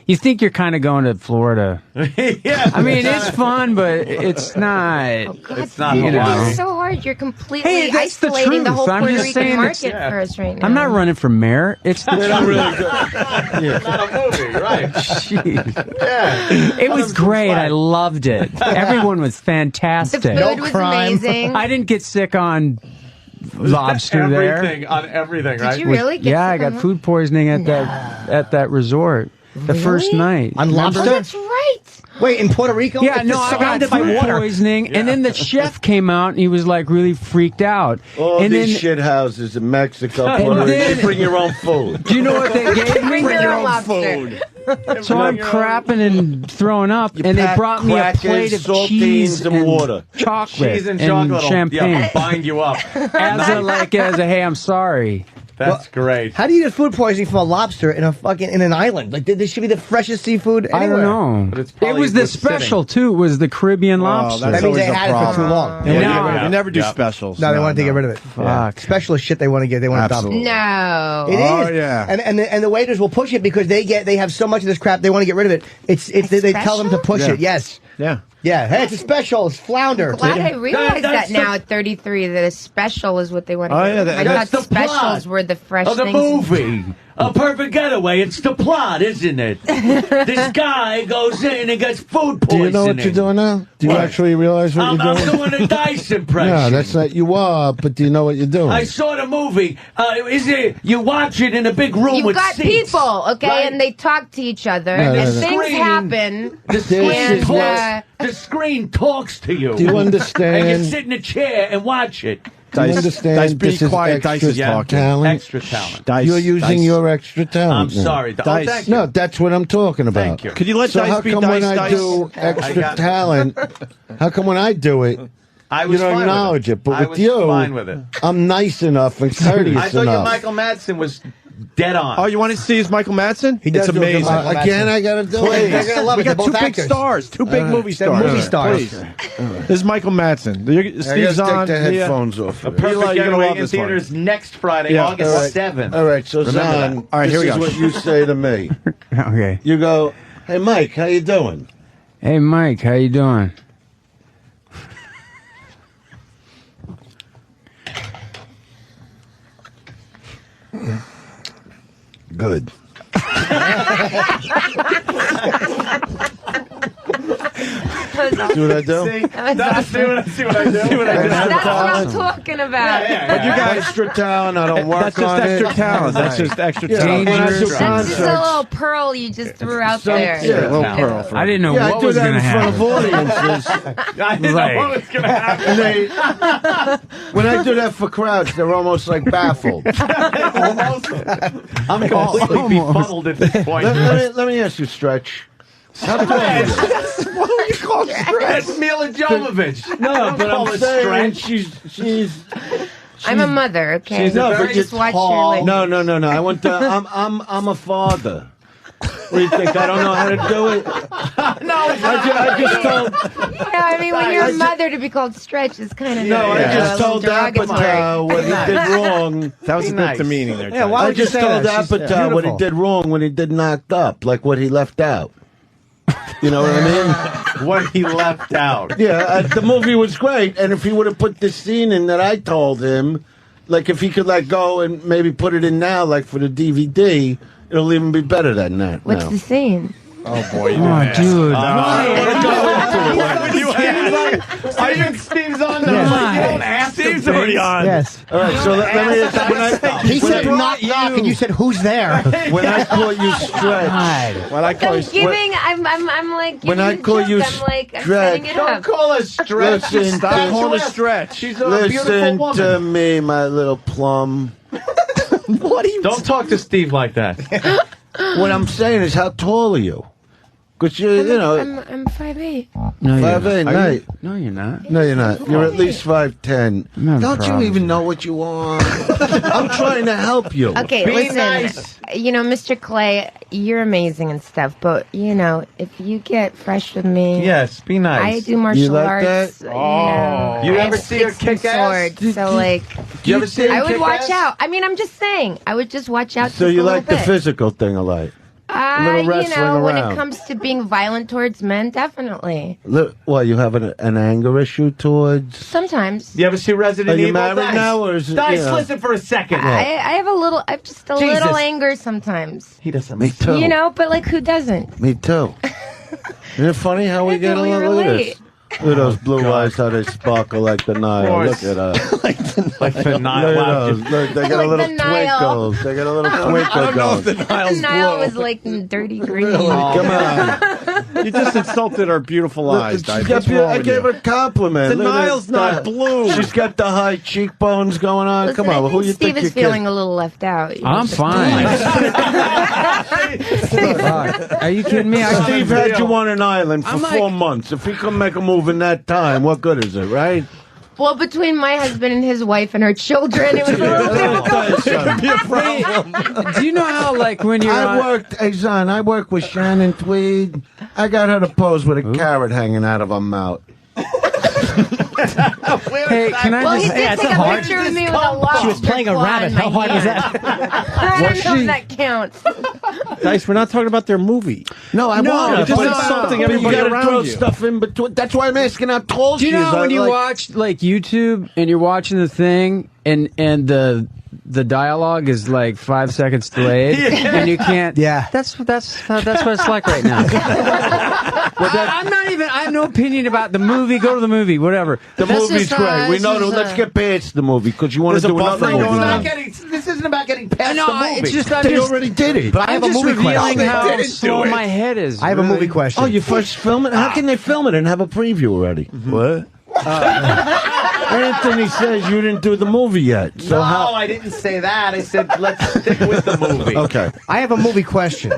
you think you're kind of going to Florida.
Yeah.
I mean, it's fun, but it's not.
Oh, God,
It's not
you're
Hawaii.
so hard. You're completely
Hey, that's the
isolating the
truth.
whole
I'm
Puerto
just
Rican
saying
market
it's-
for us right now.
I'm not running for mayor. It's the
They're not
truth.
really good.
It's not a movie, right?
Jeez. It was great. I loved it. Everyone was
The
fantastic.
food was amazing.
I didn't get sick on lobster there.
Everything, on everything, right?
Did you really get
Yeah, I
sick
got
on
food poisoning at that resort the first night.
On
Oh,
lobster?
that's right.
Wait, in Puerto Rico?
Yeah,
It's
no, I got
surrounded by
food
water.
poisoning, and then the chef came out and he was like really freaked out.
All
and
these
then,
shit houses in Mexico,
And
Puerto Rico,
then-
you bring your own food.
do you know what they gave me?
Bring your own lobster.
So I'm crapping and throwing up, and they
pack
brought me a
crackers,
plate of
saltines,
cheese
and water.
chocolate,
Cheese and chocolate will,
champagne.
yeah, bind you up.
as a hey, I'm sorry.
That's great.
How do you get food poisoning from a lobster in an island? Like, this should be the freshest seafood
I
anywhere.
don't know.
But it's
It
probably
was the
was
special too. It was the Caribbean lobster.
That means
always
they
a
had it for
problem.
too long.
And
Yeah,
now-
they never do
Yeah.
specials.
No, they wanted to get rid of it.
Fuck.
Special is shit they want to get. They want to double.
Absolutely.
No.
It is.
Oh, yeah.
And the waiters will push it because they have so much of this crap they want to get rid of it. They tell them to
special?
push
Yeah.
it. Yes.
Yeah.
Yeah. Hey, it's a special. It's flounder.
Glad I realized
That's
that now at 33 that a special is what they want to
Oh,
do.
yeah,
I
that's
thought
the
specials
plot
were the fresh
of the
things.
movie. A Perfect Getaway. It's the plot, isn't it? This guy goes in and gets food
Do
poisoning.
you know what you're doing now? Do you actually realize what you're doing?
I'm doing a Dice impression.
No, that's not you are, but do you know what you're doing?
I saw the movie. You watch it in a big room
You've
with
got
seats,
people, okay,
right?
and they talk to each other,
No,
and
no, no.
things
Screen.
happen.
The screen,
And,
talks, the screen talks to you.
Do you understand?
And you sit in a chair and watch it.
Do you
Dice,
understand?
Dice, be
this is
quiet. Dice
extra
is talking.
talent.
Extra talent.
Dice,
You're using
Dice.
your extra talent.
I'm
now.
sorry.
Dice.
Oh, thank you.
No, that's what I'm talking about.
Thank you.
Could you let
So
Dice
how
be
come
Dice?
when I
Dice?
do
I
extra
got it.
talent, how come when I do it,
I
you
was
don't
fine
acknowledge
with
it? But
I
with
was
you,
fine with it.
I'm nice enough and courteous
I thought your
enough.
Michael Madsen was dead on.
Oh, you want to see his Michael Madsen?
does
It's
do a good
amazing.
Michael Madsen.
Again, I gotta do
They're
it.
gonna love
We
it. They're
got two
both
big
actors.
stars. Two big movie
They're
stars.
movie stars.
Please. This is Michael Madsen.
I
Steve
gotta
Zahn.
take the
Milla.
headphones off.
A Perfect
you're gonna
Getaway
love
in
this one.
theaters next Friday,
Yeah.
August
All right.
7th.
All right, so
Remember
Zahn,
that.
All right,
this
here we
is
go.
what you say to me.
Okay.
You go, hey, Mike, how you doing?
Hey, Mike, how you doing?
Good. See what I do?
See what I do?
That's what I'm talking about.
But you got extra talent. I don't work
That's just
on
extra
it.
talent. That's just extra
Yeah,
talent.
when I do
Dangerous.
That's just a
concerts-
little pearl you just threw out
Some-
there.
yeah,
a little pearl.
I didn't know
Yeah, I
what
do
was
that
going to
in front of
happen.
audiences.
I didn't know what was going to happen.
And they, when I do that for crowds, they're almost like baffled.
I'm completely befuddled at this point.
Let me ask you, Stretch. How tall are you?
What do you call Stretch? Milla Jovovich.
No, but
call
I'm
her
saying
Stretch.
I'm a mother, okay?
She's a
You
very
just watch
tall-
your
No. I want to. I'm a father. What do you think? I don't know how to do it. I just told.
Yeah, I mean, when you're a mother, to be called Stretch is kind of
No, I just told Apatow what he did wrong.
That was a
Nice.
bit demeaning there.
Yeah,
Ty.
why
I
would you
just
say
told
that? She's
Apatow what he
beautiful.
did wrong when he did knocked up, like what he left out. You know what I mean?
What he left out.
Yeah, the movie was great, and if he would have put this scene in that I told him, like if he could like go and maybe put it in now, like for the DVD, it'll even be better than that.
What's
now.
the scene?
Oh boy, you
Oh, dude.
I think Steve's on the
Yeah.
You don't ask
Steve's
him
already
things.
on.
Yes.
All right, so let me.
He said knock knock, and you said who's there?
When I call you Stretch,
Well, I call you.
I'm giving. I'm like.
when
giving
I
a
call
joke.
you
I'm like. I'm
Stretch-
setting it
Don't
up.
call her Stretch.
Listen,
Stop
don't
calling her
call her
Stretch. She's a beautiful
listen
woman.
to me, my little plum.
What are you?
Don't talk to Steve like that.
What I'm saying is, how tall are you? Because you know,
I'm 5'8".
No, you're
5'8".
not.
No,
No, you're not.
no, you're not. You're at least 5'10".
I'm having
Don't you
problems.
even know what you want? I'm trying to help you.
Okay,
Be
listen.
nice.
You know, Mr. Clay, you're amazing and stuff, but you know, if you get fresh with me,
Yes, be nice.
I do martial
You like
arts.
that?
You know,
You
I
ever
have
see her
sticks and
kick ass?
swords, so like,
Do you ever see her
I would
kick
watch
ass?
out. I mean, I'm just saying, I would just watch out.
So
just
you
a
like the
little bit.
physical thing a lot? little
You
wrestling
know, when
around.
it comes to being violent towards men, definitely.
Look, what, you have an anger issue towards?
Sometimes.
You ever see Resident
Are you
Evil?
married
Dice?
now, or is it,
Dice,
you know?
listen for a second.
I have I have just a
Jesus.
little anger sometimes.
He doesn't.
Me too.
You know, but like, who doesn't?
Me too. Isn't it funny how we
I
get
can
along? Look at
relate.
this. Look at those blue eyes, how they sparkle like the Nile.
course.
Look at her.
Like the
Look at those. Look, they got a
Like
little
the Nile.
twinkles. They got a little twinkle
I don't know if
going.
the Nile's
The Nile
blue.
was like dirty green.
Come on.
You just insulted her beautiful eyes,
She's
Dice.
got
What's
beau-
wrong
I
with
gave
you?
her a compliment.
The
Look at
Nile's
that.
not blue.
She's got the high cheekbones going on.
Listen,
Come on,
I
who
think
you
Steve
think
is
you're
feeling a little left out. You know,
I'm
just-
fine. Are you kidding me?
Steve had you on an island for
I'm
4
like-
months. If he couldn't make a move in that time, what good is it, right?
Well, between my husband and his wife and her children, it was a little difficult.
Be a problem.
Do you know how, like, when you're
I
on...
worked, hey, Zahn, I worked with Shannon Tweed. I got her to pose with a carrot hanging out of her mouth.
Hey, can I
Well, he
just...
did take a picture of me with a lobster.
She was playing a
claw
rabbit.
in my
How hard was
hand. I don't know if that counts.
Dice, we're not talking about their movie.
No, I won't.
you're just insulting
But
everybody
you gotta
around
throw
you.
stuff in between. That's why I'm asking how tall
Do you
she is.
know when you watch like YouTube and you're watching the thing and the the dialogue is like 5 seconds delayed, and you can't.
Yeah.
That's what it's like right now. I'm not even. I have no opinion about the movie. Go to the movie, whatever.
The movie's great. We know. Let's get past the movie because you want to do another movie.
This isn't about getting past
No,
the movie.
it's just
They already did it.
But I have a movie
revealing
question.
how slow my head is.
I have a movie question.
Oh, you first film it? How can they film it and have a preview already? What? Anthony says you didn't do the movie yet. So
No,
how?
I didn't say that. I said let's stick with the movie.
Okay.
I have a movie question.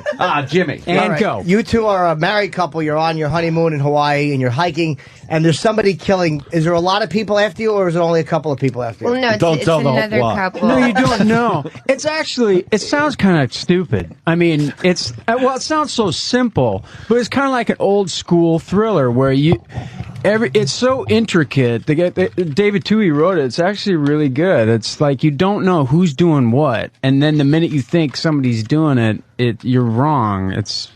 Jimmy.
And
All right.
go.
You two are a married couple. You're on your honeymoon in Hawaii and you're hiking, and there's somebody killing. Is there a lot of people after you, or is it only a couple of people after you?
Well, no, it's another couple.
No, you don't know. It's actually, it sounds kind of stupid. I mean, it sounds so simple, but it's kind of like an old school thriller where it's so intricate. David Toohey wrote it. It's actually really good. It's like you don't know who's doing what, and then the minute you think somebody's doing it, you're wrong.
Because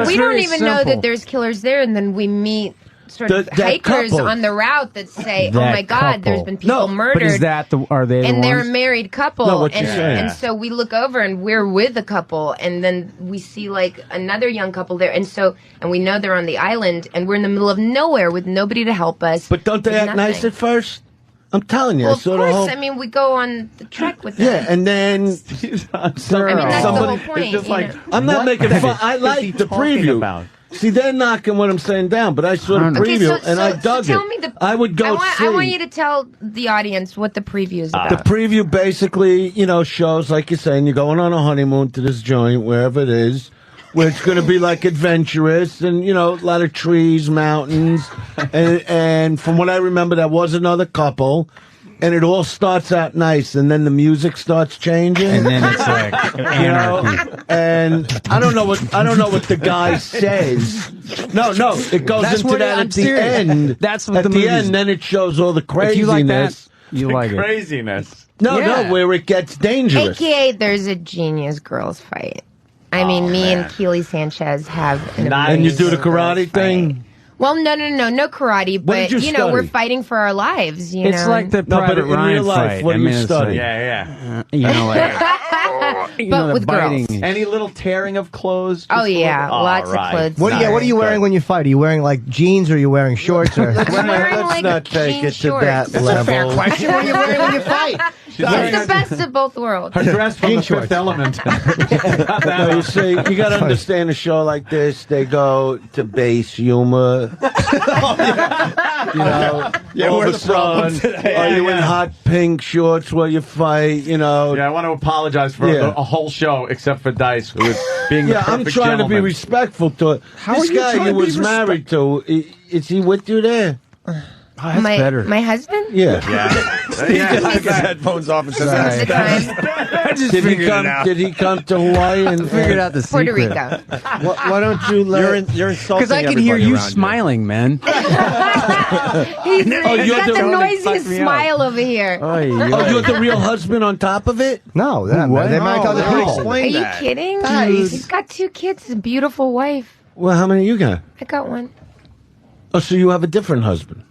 we don't even know that there's killers there, and then we meet sort of hikers
couple.
on the route that say, "Oh my God, there's been people murdered."
But is that are they?
And
the
they're a
ones?
married couple,
No, what you're saying.
and so we look over and we're with a couple, and then we see like another young couple there, and we know they're on the island, and we're in the middle of nowhere with nobody to help us.
But don't they
There's
act nice
nothing.
at first? I'm telling you.
Well,
I
of
saw
course.
the whole.
I mean, we go on the trek with them.
Yeah, and then
I mean, that's the whole point.
It's just like,
you know?
I'm not making fun. I like the preview.
About?
See, they're knocking what I'm saying down, but I saw the preview and I dug
tell
it.
me
I would go see.
I want you to tell the audience what the preview is about.
The preview basically, shows, like you're saying, you're going on a honeymoon to this joint, wherever it is, where it's going to be like adventurous and, a lot of trees, mountains. And from what I remember, there was another couple. And it all starts out nice, and then the music starts changing,
And then it's like
and I don't know what the guy says. No, it goes
That's
into
what
that
I'm
at the
serious.
end.
That's what
at
the
the
movie's-
end. Then it shows all the
if
craziness.
you like that, you like it.
Craziness.
No,
Yeah.
where it gets dangerous.
AKA, there's a genius girls fight. I mean, me and Keely Sanchez have an amazing
And you do the
girls
karate
fight.
thing.
Well, no karate,
What
but
did you
we're
study?
fighting for our lives.
It's like the
No, but
Private
in
Ryan
real life,
fight.
what do you
it's
study?
like,
Yeah.
But with girls.
Any little tearing of clothes?
Oh yeah, lots of clothes.
What are you wearing when you fight? Are you wearing like jeans, or are you wearing shorts? Or
I'm wearing
Let's
like
not take
jean
it to
shorts.
that
That's
level.
question. What are you wearing when you fight?
It's the best of both worlds.
Her dress from
Jean
the
shorts.
Fifth Element.
No, you see, you got to understand a show like this. They go to base humor. All
we're
of a
the problem
sudden,
today.
are you in
Yeah.
hot pink shorts while you fight?
Yeah, I want to apologize for
Yeah.
a whole show except for Dice, who was being the
Yeah, I'm
perfect
trying to be
gentleman.
respectful to it.
How
This
are you
guy
trying
you
to be
was married to, is he with you there?
That's
my
better.
my husband.
Yeah.
Yeah.
Took his headphones off and said,
Most of the time,
I just
Did he
figured
come?
it out.
Did he come to Hawaii and
Figured out the
Puerto
secret.
Rico.
Why don't you let?
You're insulting
Because I can hear
everybody
you
around
smiling, man.
He's
you're
got the
the-
noisiest smile over here.
Oh, you're the real husband on top of it?
No, they're
What?
married to other
No,
people.
explain
Are you
that.
kidding?
Nice.
He's got 2 kids, a beautiful wife.
Well, how many you got?
I got one.
Oh, so you have a different husband?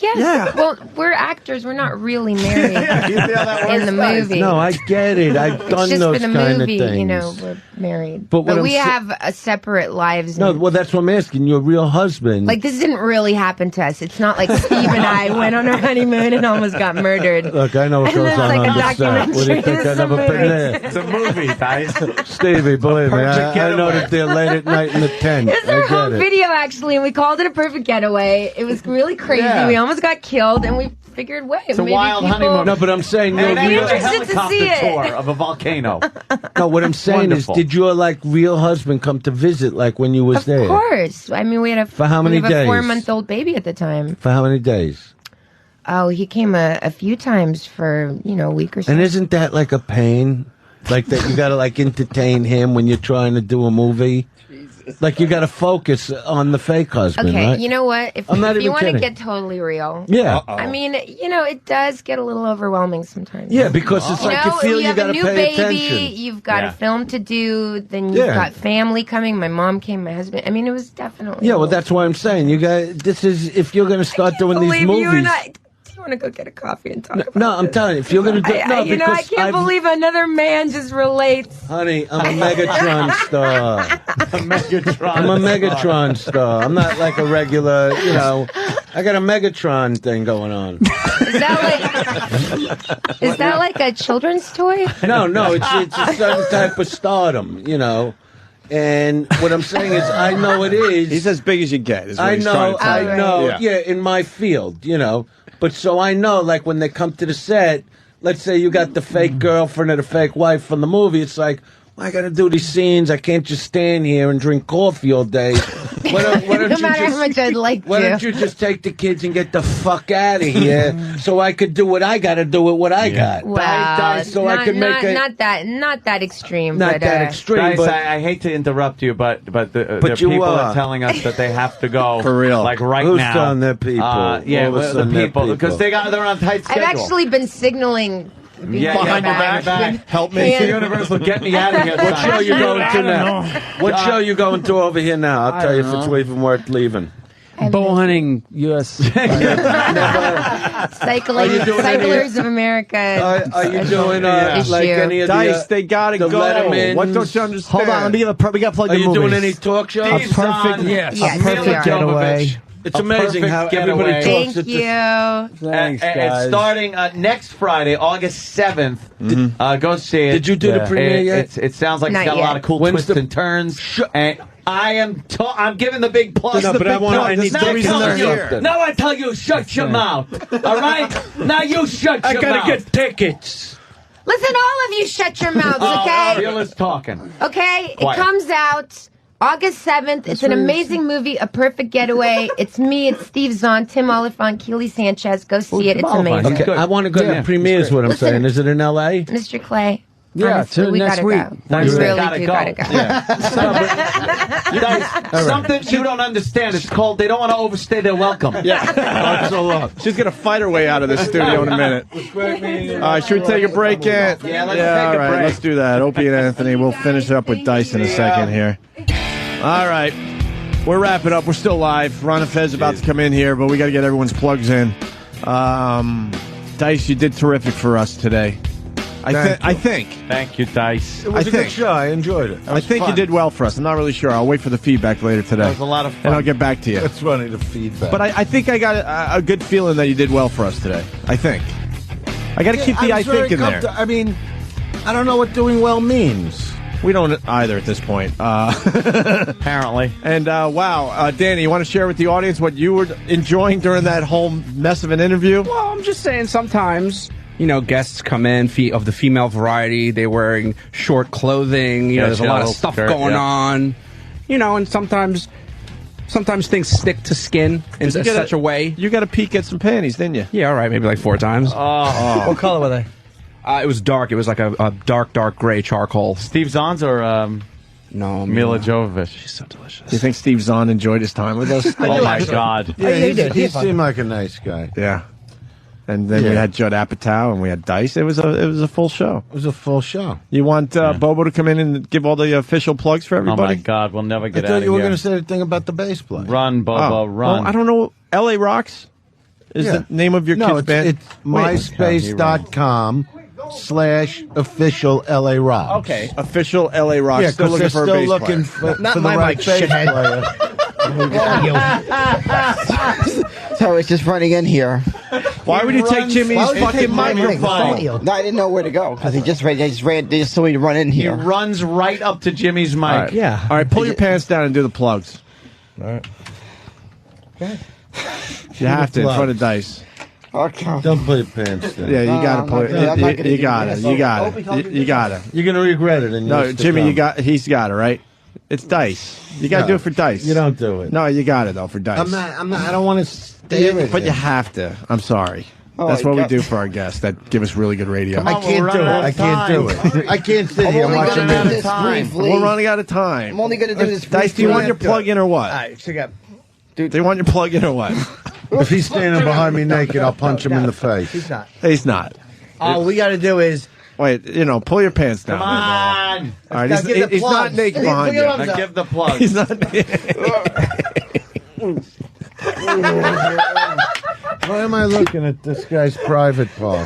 Yes.
Yeah.
Well, we're actors. We're not really married
You see how that
in the movie.
No, I get it. I've
it's
done
just
those
for the
kind
movie,
of things.
we're married.
But what I'm
we
sa-
have separate lives.
No,
and-
well, that's what I'm asking. Your real husband.
like, this didn't really happen to us. It's not like Steve and I went on our honeymoon and almost got murdered.
Look, I know what
And
goes
then
on
it's like
on
a
this set. What do you
documentary.
think? I've
It's a
never been
movie.
there.
It's a movie, Dice.
Stevie, believe me,
Perfect
I know
Getaway.
that they're late at night in the tent.
It's
I
our
get
home
it.
video, actually, and we called it a perfect getaway. It was really crazy.
Yeah.
We almost got killed, and we figured, wait,
It's a
maybe
wild
people...
honeymoon.
No, but I'm saying your
And then
real.
there's a
interested to
helicopter
see it.
tour of a volcano.
No, what I'm saying
Wonderful.
is, did your real husband come to visit when you was
Of
there?
course. I mean, we had
For how many
we have
days?
a 4-month-old baby at the time.
For how many days?
Oh, he came a few times for, a week or so.
And isn't that like a pain? Like that you got to entertain him when you're trying to do a movie? Like you got to focus on the fake husband,
Okay,
right?
you know what? If
I'm not
you
even
want to
kidding.
get totally real,
Yeah.
I mean, it does get a little overwhelming sometimes.
Yeah, because it's like you feel you
have
got
a
to
new
pay
baby,
attention.
you've got
Yeah.
a film to do, then you've
Yeah.
got family coming. My mom came, my husband. I mean, it was definitely.
Yeah, well, that's why I'm saying you got. This is if you're going to start doing these
believe
movies.
you and I. want to go get a coffee and talk about
No, I'm telling you, if you're going to do it, no,
I
because
can't believe another man just relates.
Honey, I'm a Megatron star. I'm a Megatron star. I'm not like a regular, I got a Megatron thing going on.
Is that like a children's toy?
No, it's a certain type of stardom, And what I'm saying is, I know it is.
He's as big as you get. Is what
I
he's
know,
trying to tell you.
I know. Yeah, in my field, But so I know, like when they come to the set, let's say you got the fake girlfriend or the fake wife from the movie. It's like, well, I got to do these scenes. I can't just stand here and drink coffee all day. Why don't
No matter how much I'd like to.
Why don't you just take the kids and get the fuck out of here so I could do what I got to do with what I got?
Wow,
So I could make it.
Not that extreme.
Not
but,
that extreme,
Guys,
but
I hate to interrupt you, but the
you
people
are.
are telling us that they have to go
For real.
like right
Who's
now.
telling their people?
Yeah,
All of a
the
sudden, their
people because they're on a tight schedule.
I've actually been signaling
behind your back.
Help me.
The universe will get me out of here.
What show you going to now? What show you going to over here now? I'll tell you if it's even worth leaving.
Bow hunting, U.S.
Cyclers of America.
Are you doing
issue.
like any of
Dice,
the?
they gotta
the
go.
Lettermans?
What don't you understand?
Hold on, we got to plug
Are
the
you
movies.
doing any talk shows?
Steve Zahn,
Yes,
A Perfect
Milla,
Getaway.
Jovovich.
It's
A
amazing
Perfect
how
Getaway.
everybody talks
Thank
at
you.
Thanks,
It's
guys.
starting next Friday, August 7th. Go see it.
Did you do the premiere yet?
It sounds like
Not
it's got
yet.
a lot of cool
When's
twists
the-
and turns. And I'm giving the big plus.
No, but I want. I need
Now
the
I
reason
tell
they're
you.
here.
Now I tell you, shut your mouth. All right? Now you shut your mouth.
tickets.
Listen, all of you, shut your mouths,
Oh,
okay?
Milla's talking.
Okay,
Quiet.
it comes out August 7th. It's an amazing movie, A Perfect Getaway. It's me, it's Steve Zahn, Tim Oliphant, Keely Sanchez. Go see it. It's
Oliphant.
amazing.
Okay.
I want to go to
Yeah.
the premiere. Is what I'm
Listen.
saying. Is it in L.A.?
Mr. Clay.
Yeah,
honestly,
to
we
next
gotta
week.
go.
Thanks,
We
we
really
gotta
do
go.
gotta go.
Guys, something you don't understand. It's called they don't want to overstay their welcome.
She's gonna fight her way out of this studio in a minute. Should we take a break, Ant?
Yeah, let's take
all
a
right,
break.
let's do that. Opie and Anthony. We'll finish up with Dice in a second here. All right, we're wrapping up. We're still live. Ron and Fez about to come in here, but we got to get everyone's plugs in. Dice, you did terrific for us today. I think.
Thank you, Dice.
It was a
think-
good show. I enjoyed it.
I think you did well for us. I'm not really sure. I'll wait for the feedback later today.
That was a lot of fun.
And I'll get back to you.
It's funny, the feedback.
But I think I got a good feeling that you did well for us today. I think. I got to keep the I think in there.
I mean, I don't know what doing well means.
We don't either at this point.
Apparently.
And wow, Danny, you want to share with the audience what you were enjoying during that whole mess of an interview?
Well, I'm just saying sometimes, guests come in of the female variety. They're wearing short clothing. There's a lot of stuff going on. And sometimes things stick to skin in such a way.
You got a peek at some panties, didn't you?
Yeah, all right, maybe like 4 times.
What color were they?
It was dark. It was like a dark gray charcoal.
Steve Zahn's or
No,
Milla Jovovich?
She's so delicious.
Do you think Steve Zahn enjoyed his time with us?
Oh, my God.
Yeah, he did.
He seemed like a nice guy.
Yeah. And then we had Judd Apatow and we had Dice. It was a full show.
It was a full show.
You want Bobo to come in and give all the official plugs for
Oh,
everybody?
my God. We'll never
I
get out
thought
of
you were
here.
going to say the thing about the bass player.
Run, Bobo, run.
Well, I don't know. L.A. Rocks is the name of your kids' band?
It's myspace.com/official LA Rock.
Okay. Official L.A. Rocks.
Yeah,
still
because
looking
they're
for a
still
bass
looking
player.
for
Not
the
my
right
mic,
bass
shithead.
player.
So it's just running in here.
Why would you take Jimmy's
Why would you
fucking
take my mic?
microphone?
No, I didn't know where to go because they just ran. They just told me to run in
He
here.
runs right up to Jimmy's mic.
All right.
Yeah.
All right, pull your pants down and do the plugs.
All right.
You have to in front of Dice.
Okay.
Don't put your pants down.
Yeah, you got to
I'm
pull
not gonna- I'm not gonna
You
do
got it.
this.
You got it. You got it.
You're going to regret it. And
No,
you'll stick
Jimmy,
on.
he's got it, right? It's Dice. You got to
No,
do it for Dice.
You don't do it.
No, you got it, though, for Dice.
I'm not. I don't want to stay with
But
it.
you have to. I'm sorry.
Oh,
That's
I
what we
got-
do for our guests that give us really good radio.
I can't do it. I can't do it. I can't sit here and
only
watch
gonna
him.
do this briefly.
We're running out of time.
I'm only going to do this
Dice, do you want your plug in or what?
All right, check out.
Do you want your plug in or what?
If he's standing behind me naked, I'll punch him in the face.
He's not.
He's not.
All we got to do is.
Wait, pull your pants down.
Come on.
All right,
Now
he's,
give the
he's not
plugs.
naked
Put
behind
your
you.
arms
Now
up.
give the plug.
He's not.
Why am I looking at this guy's private part?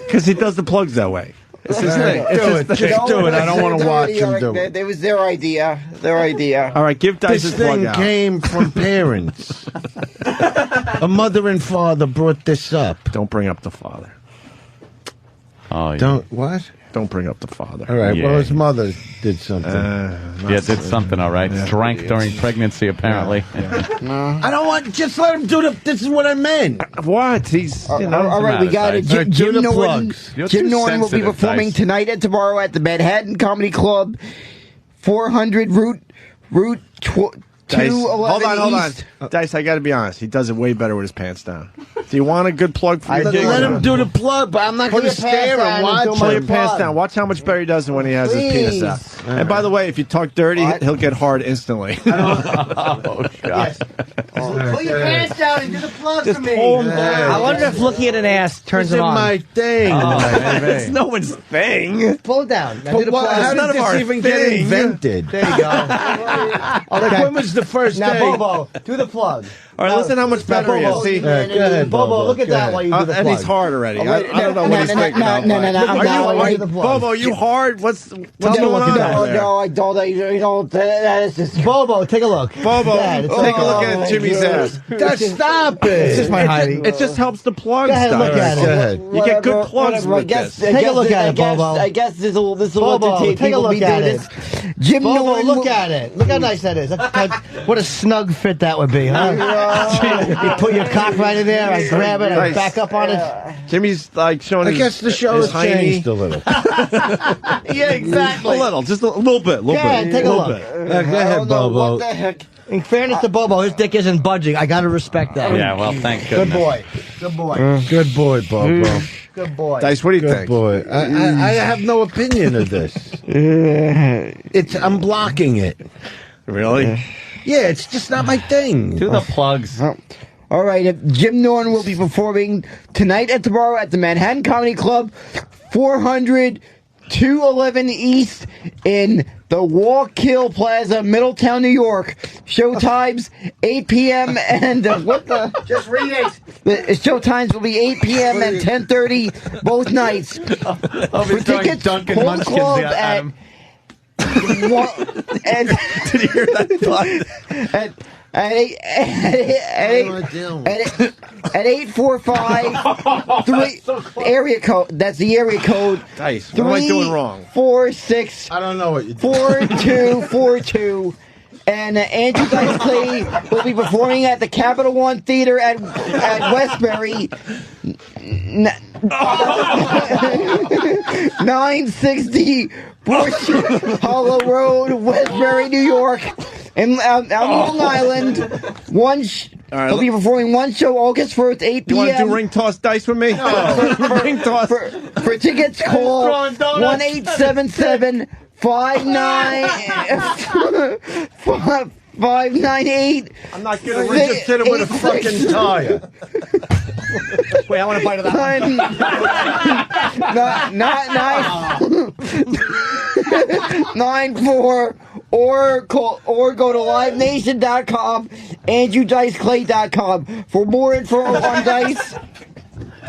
Because he does the plugs that way. It's his thing.
Just do it. I don't want to watch him do it.
It was their idea.
All right, give Dice his
This
plug
thing
out.
came from parents. A mother and father brought this up.
Don't bring up the father.
Oh, yeah.
Don't what?
Don't bring up the father.
All right.
Yeah.
Well, his mother did something.
Yeah, did something, all right. Drank during pregnancy, apparently.
I don't want. Just let him do the. This is what I meant.
What? He's. You know,
All right, we got it.
All right, do
Jim
the
Norton.
plugs.
You're
Jim
too
Norton will be
sensitive,
performing
Dice.
tonight and tomorrow at the Manhattan Comedy Club, 400 Route
Dice,
211
hold on.
East.
Dice, I got to be honest. He does it way better with his pants down. Do you want a good plug for your gig?
Let him do the plug, but I'm not going to stare and watch
Pull your
him.
pants down. Watch how much better he does when he has his penis out. And by the way, if you talk dirty, he'll get hard instantly.
Oh, God.
Pull your pants down and do the plugs for me.
I wonder if looking at an ass turns
It's
him
in
on.
my thing.
It's no one's thing.
Pull it down. Now do
But
the plugs.
how
none
did
of our
this even get
thing.
invented?
There you go.
Like, when was the first
Now,
day?
Bobo, do the plug.
All right, listen how much better he is. See?
Go ahead,
Bobo, look at
Go
that
ahead.
while you do the plug.
And he's hard already.
Oh, wait,
I don't know what he's thinking of.
No,
Are you,
the plug.
Bobo, you hard? What's going
look
on
at that.
over there?
No, I don't. That is just.
Bobo, take a look.
Bobo,
Dad, it's
take a
like-
look at Jimmy's ass.
Stop it.
It's just my Heidi.
It just helps the plug
Go ahead,
stuff.
look at it.
Go ahead.
You get good plugs with this.
Take a look at it, Bobo.
I guess this will
Bobo,
entertain
take a
people.
look at it.
Jim
Bobo,
Norton.
look at it. Look how nice that is. What a snug fit that would be, huh? You put your cock right in there, I grab it, I
Nice.
back up on it.
Jimmy's like showing
I
his,
guess the show
his
has changed a little.
Yeah, exactly.
A little, just a little bit.
Go ahead, take a
little
look.
bit.
Go ahead, Bobo.
What the heck?
In fairness to Bobo, his dick isn't budging. I gotta respect that.
Yeah, well, thank
Good
goodness.
boy. Good boy.
Good boy, Bobo.
Good boy.
Dice, what do you
Good
think?
boy. I have no opinion of this. I'm blocking it.
Really?
Yeah, it's just not my thing.
Do the plugs.
All right, Jim Norton will be performing tonight and tomorrow at the Manhattan Comedy Club, 400 211 East in the Wallkill Plaza, Middletown, New York. Show times 8 p.m. and what the?
Just read it.
The show times will be 8 p.m. and 10:30 both nights. For tickets,
Duncan
Home
Munchkins
Club
at
at
him.
and
Did you hear that?
at 845 area code. That's the area code.
Dice, what am I doing wrong?
346
I don't know what you're doing.
4242. And Andrew Dice Clay will be performing at the Capital One Theater at Westbury. 960 Bush Hollow Road, Westbury, New York. And out Long Island.
All right,
He'll be performing one show August 1st, 8
You want to
p.m.
do ring toss dice with me? Ring toss.
For tickets, call 1-877 598.
I'm not going to just hit him with a fucking tire.
Wait, I want to bite of that one.
94 or go to livenation.com, AndrewDiceClay.com for more info on Dice.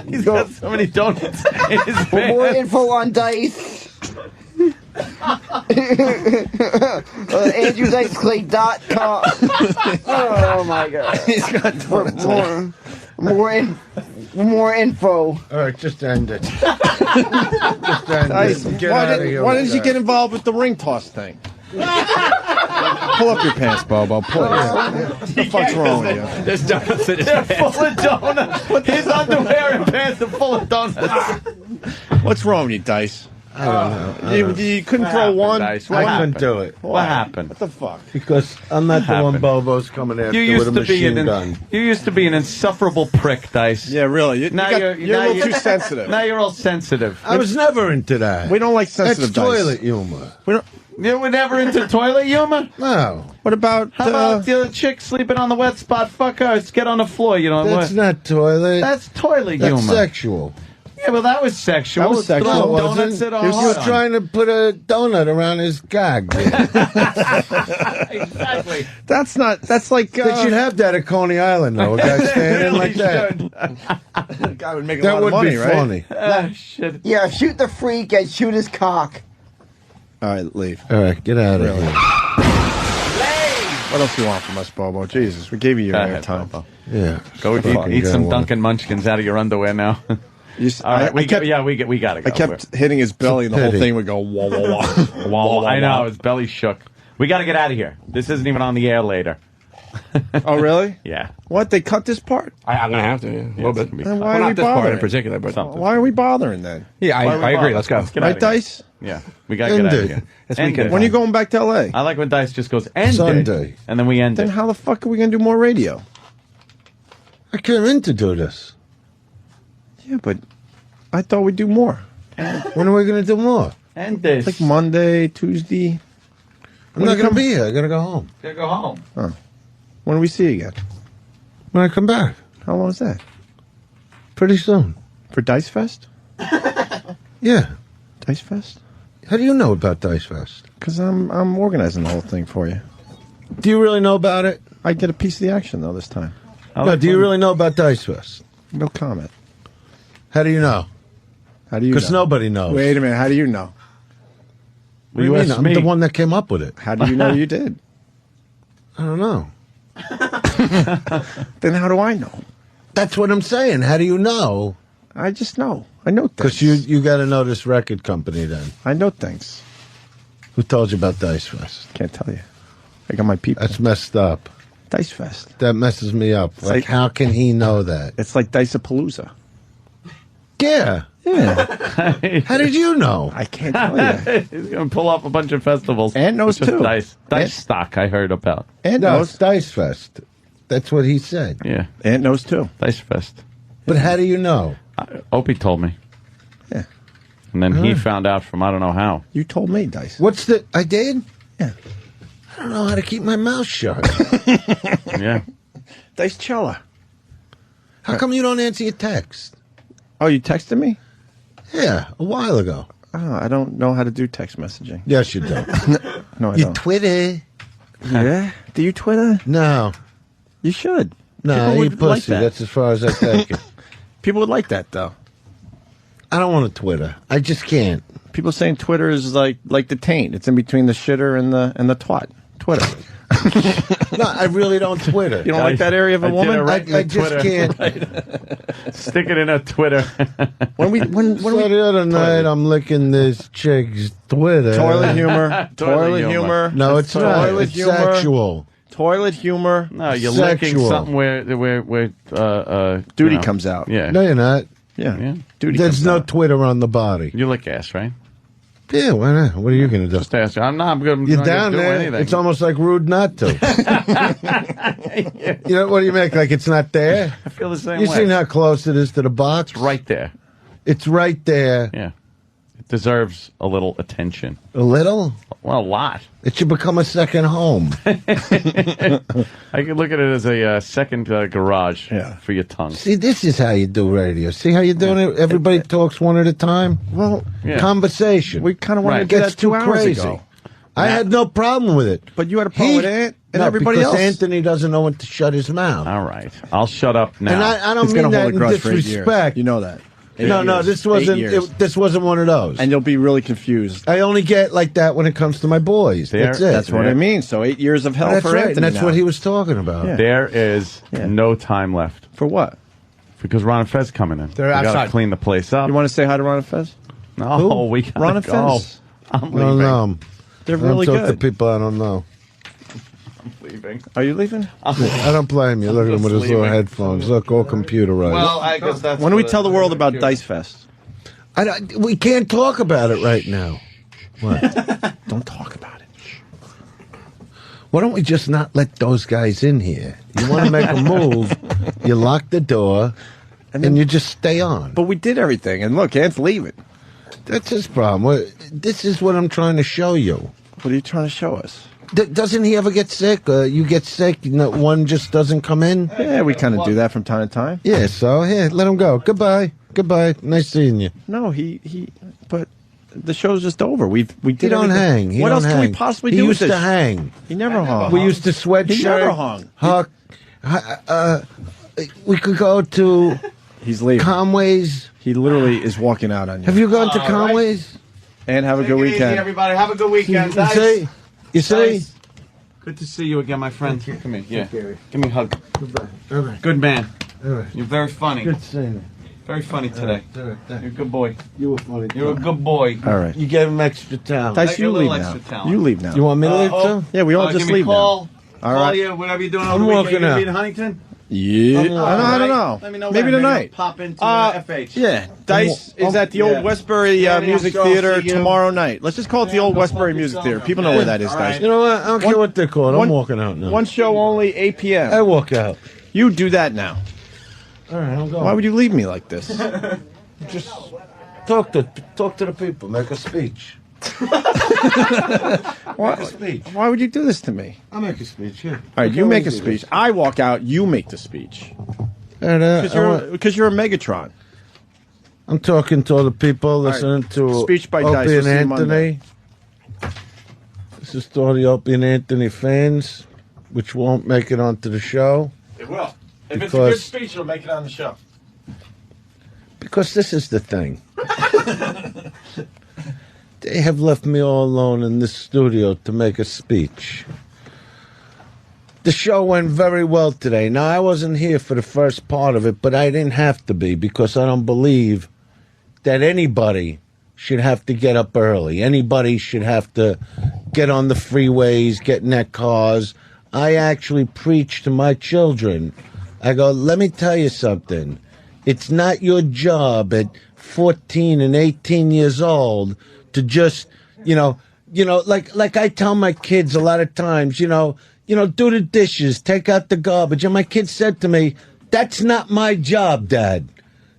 He's got so many donuts in his
For more
pants.
info on Dice. AndrewDiceClay.com. Oh my god.
He's got donuts.
More info.
All right, just end it. Just end
Dice,
it. Get out of here
why
with
didn't you
that.
get involved with the ring toss thing? Pull up your pants, Bobo, please. What the fuck's wrong with you?
There's donuts in his pants. They're full of donuts. His underwear and pants are full of donuts.
What's wrong with you, Dice?
I don't know.
You couldn't throw one?
Dice?
I couldn't do it.
What happened?
What the fuck?
Because I'm not the one
happened?
Bobo's coming after
You
with a
used to be
machine
an
gun.
you used to be an insufferable prick, Dice.
Yeah, really. You're
Now
a little too sensitive.
Now you're all sensitive.
I was never into that.
We don't like sensitive
That's
Dice.
toilet humor.
We don't.
You were never into toilet humor?
No,
What about?
How about the other chick sleeping on the wet spot? Fuck her. Let's get on the floor. You know
that's
what?
not toilet.
That's toilet
That's
humor.
sexual.
Yeah, Yeah, well, that was sexual.
That was sexual.
Throwing
No, it
donuts
wasn't.
at
You were
our
trying to put a donut around his gag.
Exactly.
That's like.
They should have that at Coney Island, though. A guy standing
Really
like that.
That guy would make a
That
lot
would
of money,
be
right?
funny.
Shit.
Yeah, shoot the freak and shoot his cock.
All right, leave.
All right, get out of
Really?
here.
What else do you want from us, Bobo? Jesus, we gave you your
Go ahead,
airtime.
Bobo.
Yeah.
Go
Fucking
eat some
go.
Dunkin' Munchkins out of your underwear now. All right, we gotta go.
I kept hitting his belly, and the whole
Pity.
thing would go wah wah wah.
Well, I know his belly shook. We got to get out of here. This isn't even on the air later.
Oh, really?
Yeah.
What? They cut this part?
I'm going to have to, a little bit.
Then why
Well,
are we
not this part in
bothering?
particular, but
Why are we bothering then?
yeah,
Why are we
I agree.
bothering?
Let's go.
Get out
Right,
of here.
Dice?
Yeah, we got to get out of
Ended.
here.
This
Ended.
weekend.
When are you going back to L.A.?
I like when Dice just goes, ended.
Sunday.
And then we end
Then
it.
how the fuck are we going to do more radio?
I came in to do this.
Yeah, but I thought we'd do more.
When are we going to do more?
End this.
Like Monday, Tuesday.
I'm not going to be here. I got to go home.
Gotta go home.
When do we see you again?
When I come back.
How long is that?
Pretty soon.
For Dice Fest?
Yeah.
Dice Fest?
How do you know about Dice Fest?
Because I'm organizing the whole thing for you.
Do you really know about it?
I get a piece of the action, though, this time.
No, do you really know about Dice Fest?
No comment.
How do you know?
How do you know?
Because nobody knows.
Wait a minute. How do you know?
What do you mean? I'm the one that came up with it.
How do you know you did?
I don't know.
Then how do I know?
That's what I'm saying. How do you know?
I just know. I know things.
Because you got to know this record company then.
I know things.
Who told you about Dice Fest?
Can't tell you. I got my people.
That's messed up.
Dice Fest.
That messes me up.
It's
Like,
like-
how can he know that?
It's like Dice-a-Palooza.
Yeah.
Yeah.
How did you know?
I can't tell you.
He's going to pull up a bunch of festivals.
Ant knows
Just
too.
Dice
Ant-
stock I heard about.
Ant
No,
knows.
it's Dice Fest. That's what he said.
Yeah.
Ant knows too.
Dice Fest.
But how do you know?
Opie told me.
Yeah.
And then he found out from I don't know how.
You told me, Dice.
What's the... I did?
Yeah.
I don't know how to keep my mouth shut.
Yeah.
Dice Cella.
How come you don't answer your text?
Oh, you texted me?
Yeah, a while ago.
Oh, I don't know how to do text messaging.
Yes, you do.
No, I
You
don't.
Twitter.
Yeah? Do you Twitter?
No.
You should.
No,
People
you
would like
pussy.
that.
That's as far as I take it.
People would like that, though.
I don't want to Twitter. I just can't.
People saying Twitter is like the taint. It's in between the shitter and the twat. Twitter.
No, I really don't Twitter.
You don't like that area of a
I did
woman?
it right in
I
the
just
Twitter.
can't.
Stick it in a Twitter.
when
So the other night, I'm licking this chick's Twitter.
toilet humor, toilet humor.
No, it's not.
toilet
It's
humor.
sexual.
Toilet humor.
No, you're
Sexual.
licking something where
Duty
you know.
comes out.
Yeah.
No, you're not.
Yeah.
Yeah.
Duty
There's
comes
no
out.
Twitter on the body.
You lick ass, right?
Yeah, why not? What are you going to do?
Just ask. I'm not going
You're
to
down
do
there.
anything.
It's almost like rude not to. You know, what do you make? Like it's not there?
I feel the same
You
way.
seen how close it is to the box?
It's right there.
It's right there.
Yeah. It deserves a little attention.
A little?
Well, a lot.
It should become a second home.
I could look at it as a second garage for your tongue.
See, this is how you do radio. See how you're doing it? Everybody talks one at a time?
Well,
Yeah.
Conversation.
we kind of wanted
Right.
to do
Gets
that 2
too
hours
crazy.
ago.
I had no problem with it.
But you had a problem with Ant and everybody
because
else.
Anthony doesn't know when to shut his mouth.
All right. I'll shut up now.
And I don't
He's
mean
going to
that
hold a
in
grudge for 8 years.
disrespect.
You know that.
No, this wasn't. This wasn't one of those.
And you'll be really confused.
I only get like that when it comes to my boys. That's it.
That's what I mean. So 8 years of hell
That's
for
right.
Anthony
And that's
now.
what he was talking about.
Yeah.
There is no time left.
For what?
Because Ron and Fez coming in.
They're
we got to
outside.
clean the place up.
You want to say hi to Ron and Fez?
No, we got
Ron and
to go.
Fez.
I'm
I
leaving.
don't know.
They're
I don't
really
talk to
good.
people I don't know.
I'm leaving.
Are you leaving?
I don't blame you. Look at him with his little
leaving.
headphones. Look, all computerized.
Well, I guess that's.
When do we
what
tell the
it-
world about Dice Fest?
We can't talk about it right now. What?
Don't talk about it.
Why don't we just not let those guys in here? You want to make a move, you lock the door, and you just stay on.
But we did everything, and look, Ant's leaving.
That's his problem. This is what I'm trying to show you.
What are you trying to show us?
Doesn't he ever get sick? You get sick, one just doesn't come in?
Yeah, we kind of do that from time to time.
Yeah, so here, let him go. Goodbye. goodbye. Nice seeing you.
No, but the show's just over. We did.
He don't
everything.
hang. He
What
don't
else can we
hang.
possibly
He
do
used
with this?
to hang.
He never hung.
We used to sweatshirt.
He never hung.
Huck. We could go to
He's leaving.
Conway's.
He literally is walking out on you.
Have you gone to Conway's?
And have a good weekend.
everybody. Have a good weekend.
You see? You see?
Dice. Good to see you again, my friend. Come here. Yeah. Give me a hug. Good man. You're very funny.
Good seeing you.
Very funny today. You're a good boy.
You were funny.
You're a good boy.
All right.
You gave him extra talent.
Dice, you
a little
leave now.
extra talent.
You leave now.
You want me to leave too?
Yeah, we all
Give
just
me a
leave
call.
now. All
Call
right.
you, whatever you're doing
I'm
over the weekend.
walking
You
out.
be in Huntington?
Yeah. I don't know.
Let me know
Maybe
when.
tonight.
I'll pop into FH.
Yeah. Dice is at the old Westbury Music
sure,
Theater
I'll see you.
tomorrow night. Let's just call it the old Westbury Music Theater. People know where that is, Dice.
You know what? I don't care what they're called. I'm walking out now.
One show only, 8 p.m.
I walk out.
You do that now.
All right, I'm going.
Why would you leave me like this?
Just talk to the people. Make a speech.
Why, why would you do this to me?
I'll make a speech. Yeah.
All right, you make a speech. I walk out. You make the speech.
And,
Because you're a Megatron.
I'm talking to all the people listening to
Speech by
Opie
Dice. We'll
and
see you
Anthony. This is to all the Opie and Anthony fans, which won't make it onto the show.
It will. If
it's a good
speech, it'll make it on the show.
Because this is the thing. They have left me all alone in this studio to make a speech. The show went very well today. Now, I wasn't here for the first part of it, but I didn't have to be because I don't believe that anybody should have to get up early. Anybody should have to get on the freeways, get in their cars. I actually preach to my children. I go, let me tell you something. It's not your job at 14 and 18 years old to just, like I tell my kids a lot of times, do the dishes, take out the garbage. And my kid said to me, that's not my job, Dad.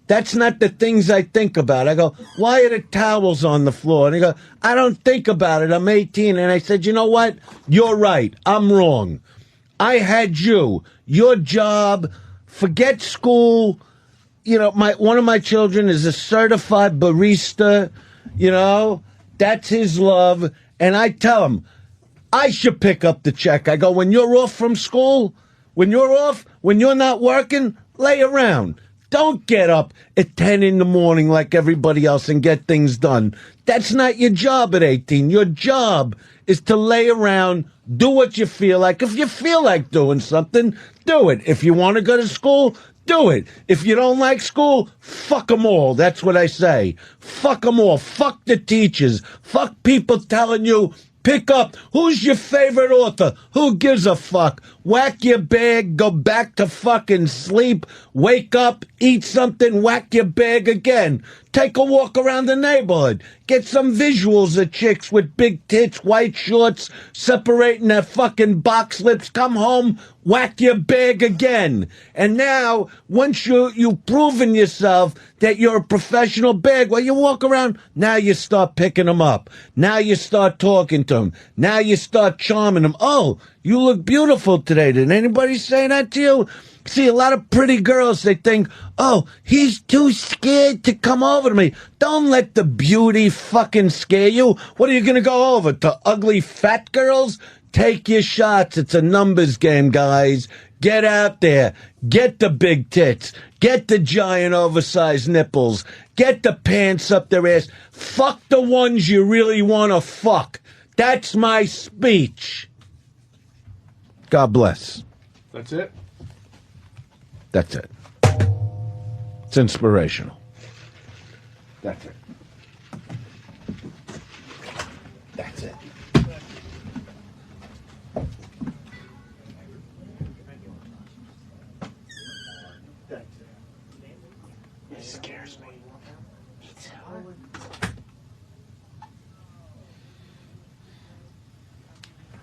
That's not the things I think about. I go, why are the towels on the floor? And he goes, I don't think about it. I'm 18. And I said, you know what? You're right. I'm wrong. I had you. Your job, forget school. One of my children is a certified barista. That's his love. And I tell him, I should pick up the check. I go, when you're off from school, when you're not working, lay around. Don't get up at 10 in the morning like everybody else and get things done. That's not your job at 18. Your job is to lay around, do what you feel like. If you feel like doing something, do it. If you want to go to school, do it. If you don't like school, fuck them all. That's what I say. Fuck them all. Fuck the teachers. Fuck people telling you, pick up. Who's your favorite author? Who gives a fuck? Whack your bag, go back to fucking sleep, wake up, eat something, whack your bag again. Take a walk around the neighborhood. Get some visuals of chicks with big tits, white shorts, separating their fucking box lips. Come home, whack your bag again. And now, once you've proven yourself that you're a professional bag, well, you walk around, now you start picking them up. Now you start talking to them. Now you start charming them. Oh, you look beautiful today. Did anybody say that to you? See, a lot of pretty girls, they think, oh, he's too scared to come over to me. Don't let the beauty fucking scare you. What are you going to go over to ugly fat girls? Take your shots. It's a numbers game, guys. Get out there. Get the big tits. Get the giant oversized nipples. Get the pants up their ass. Fuck the ones you really want to fuck. That's my speech. God bless.
That's it?
That's it. It's inspirational. That's it. That's it.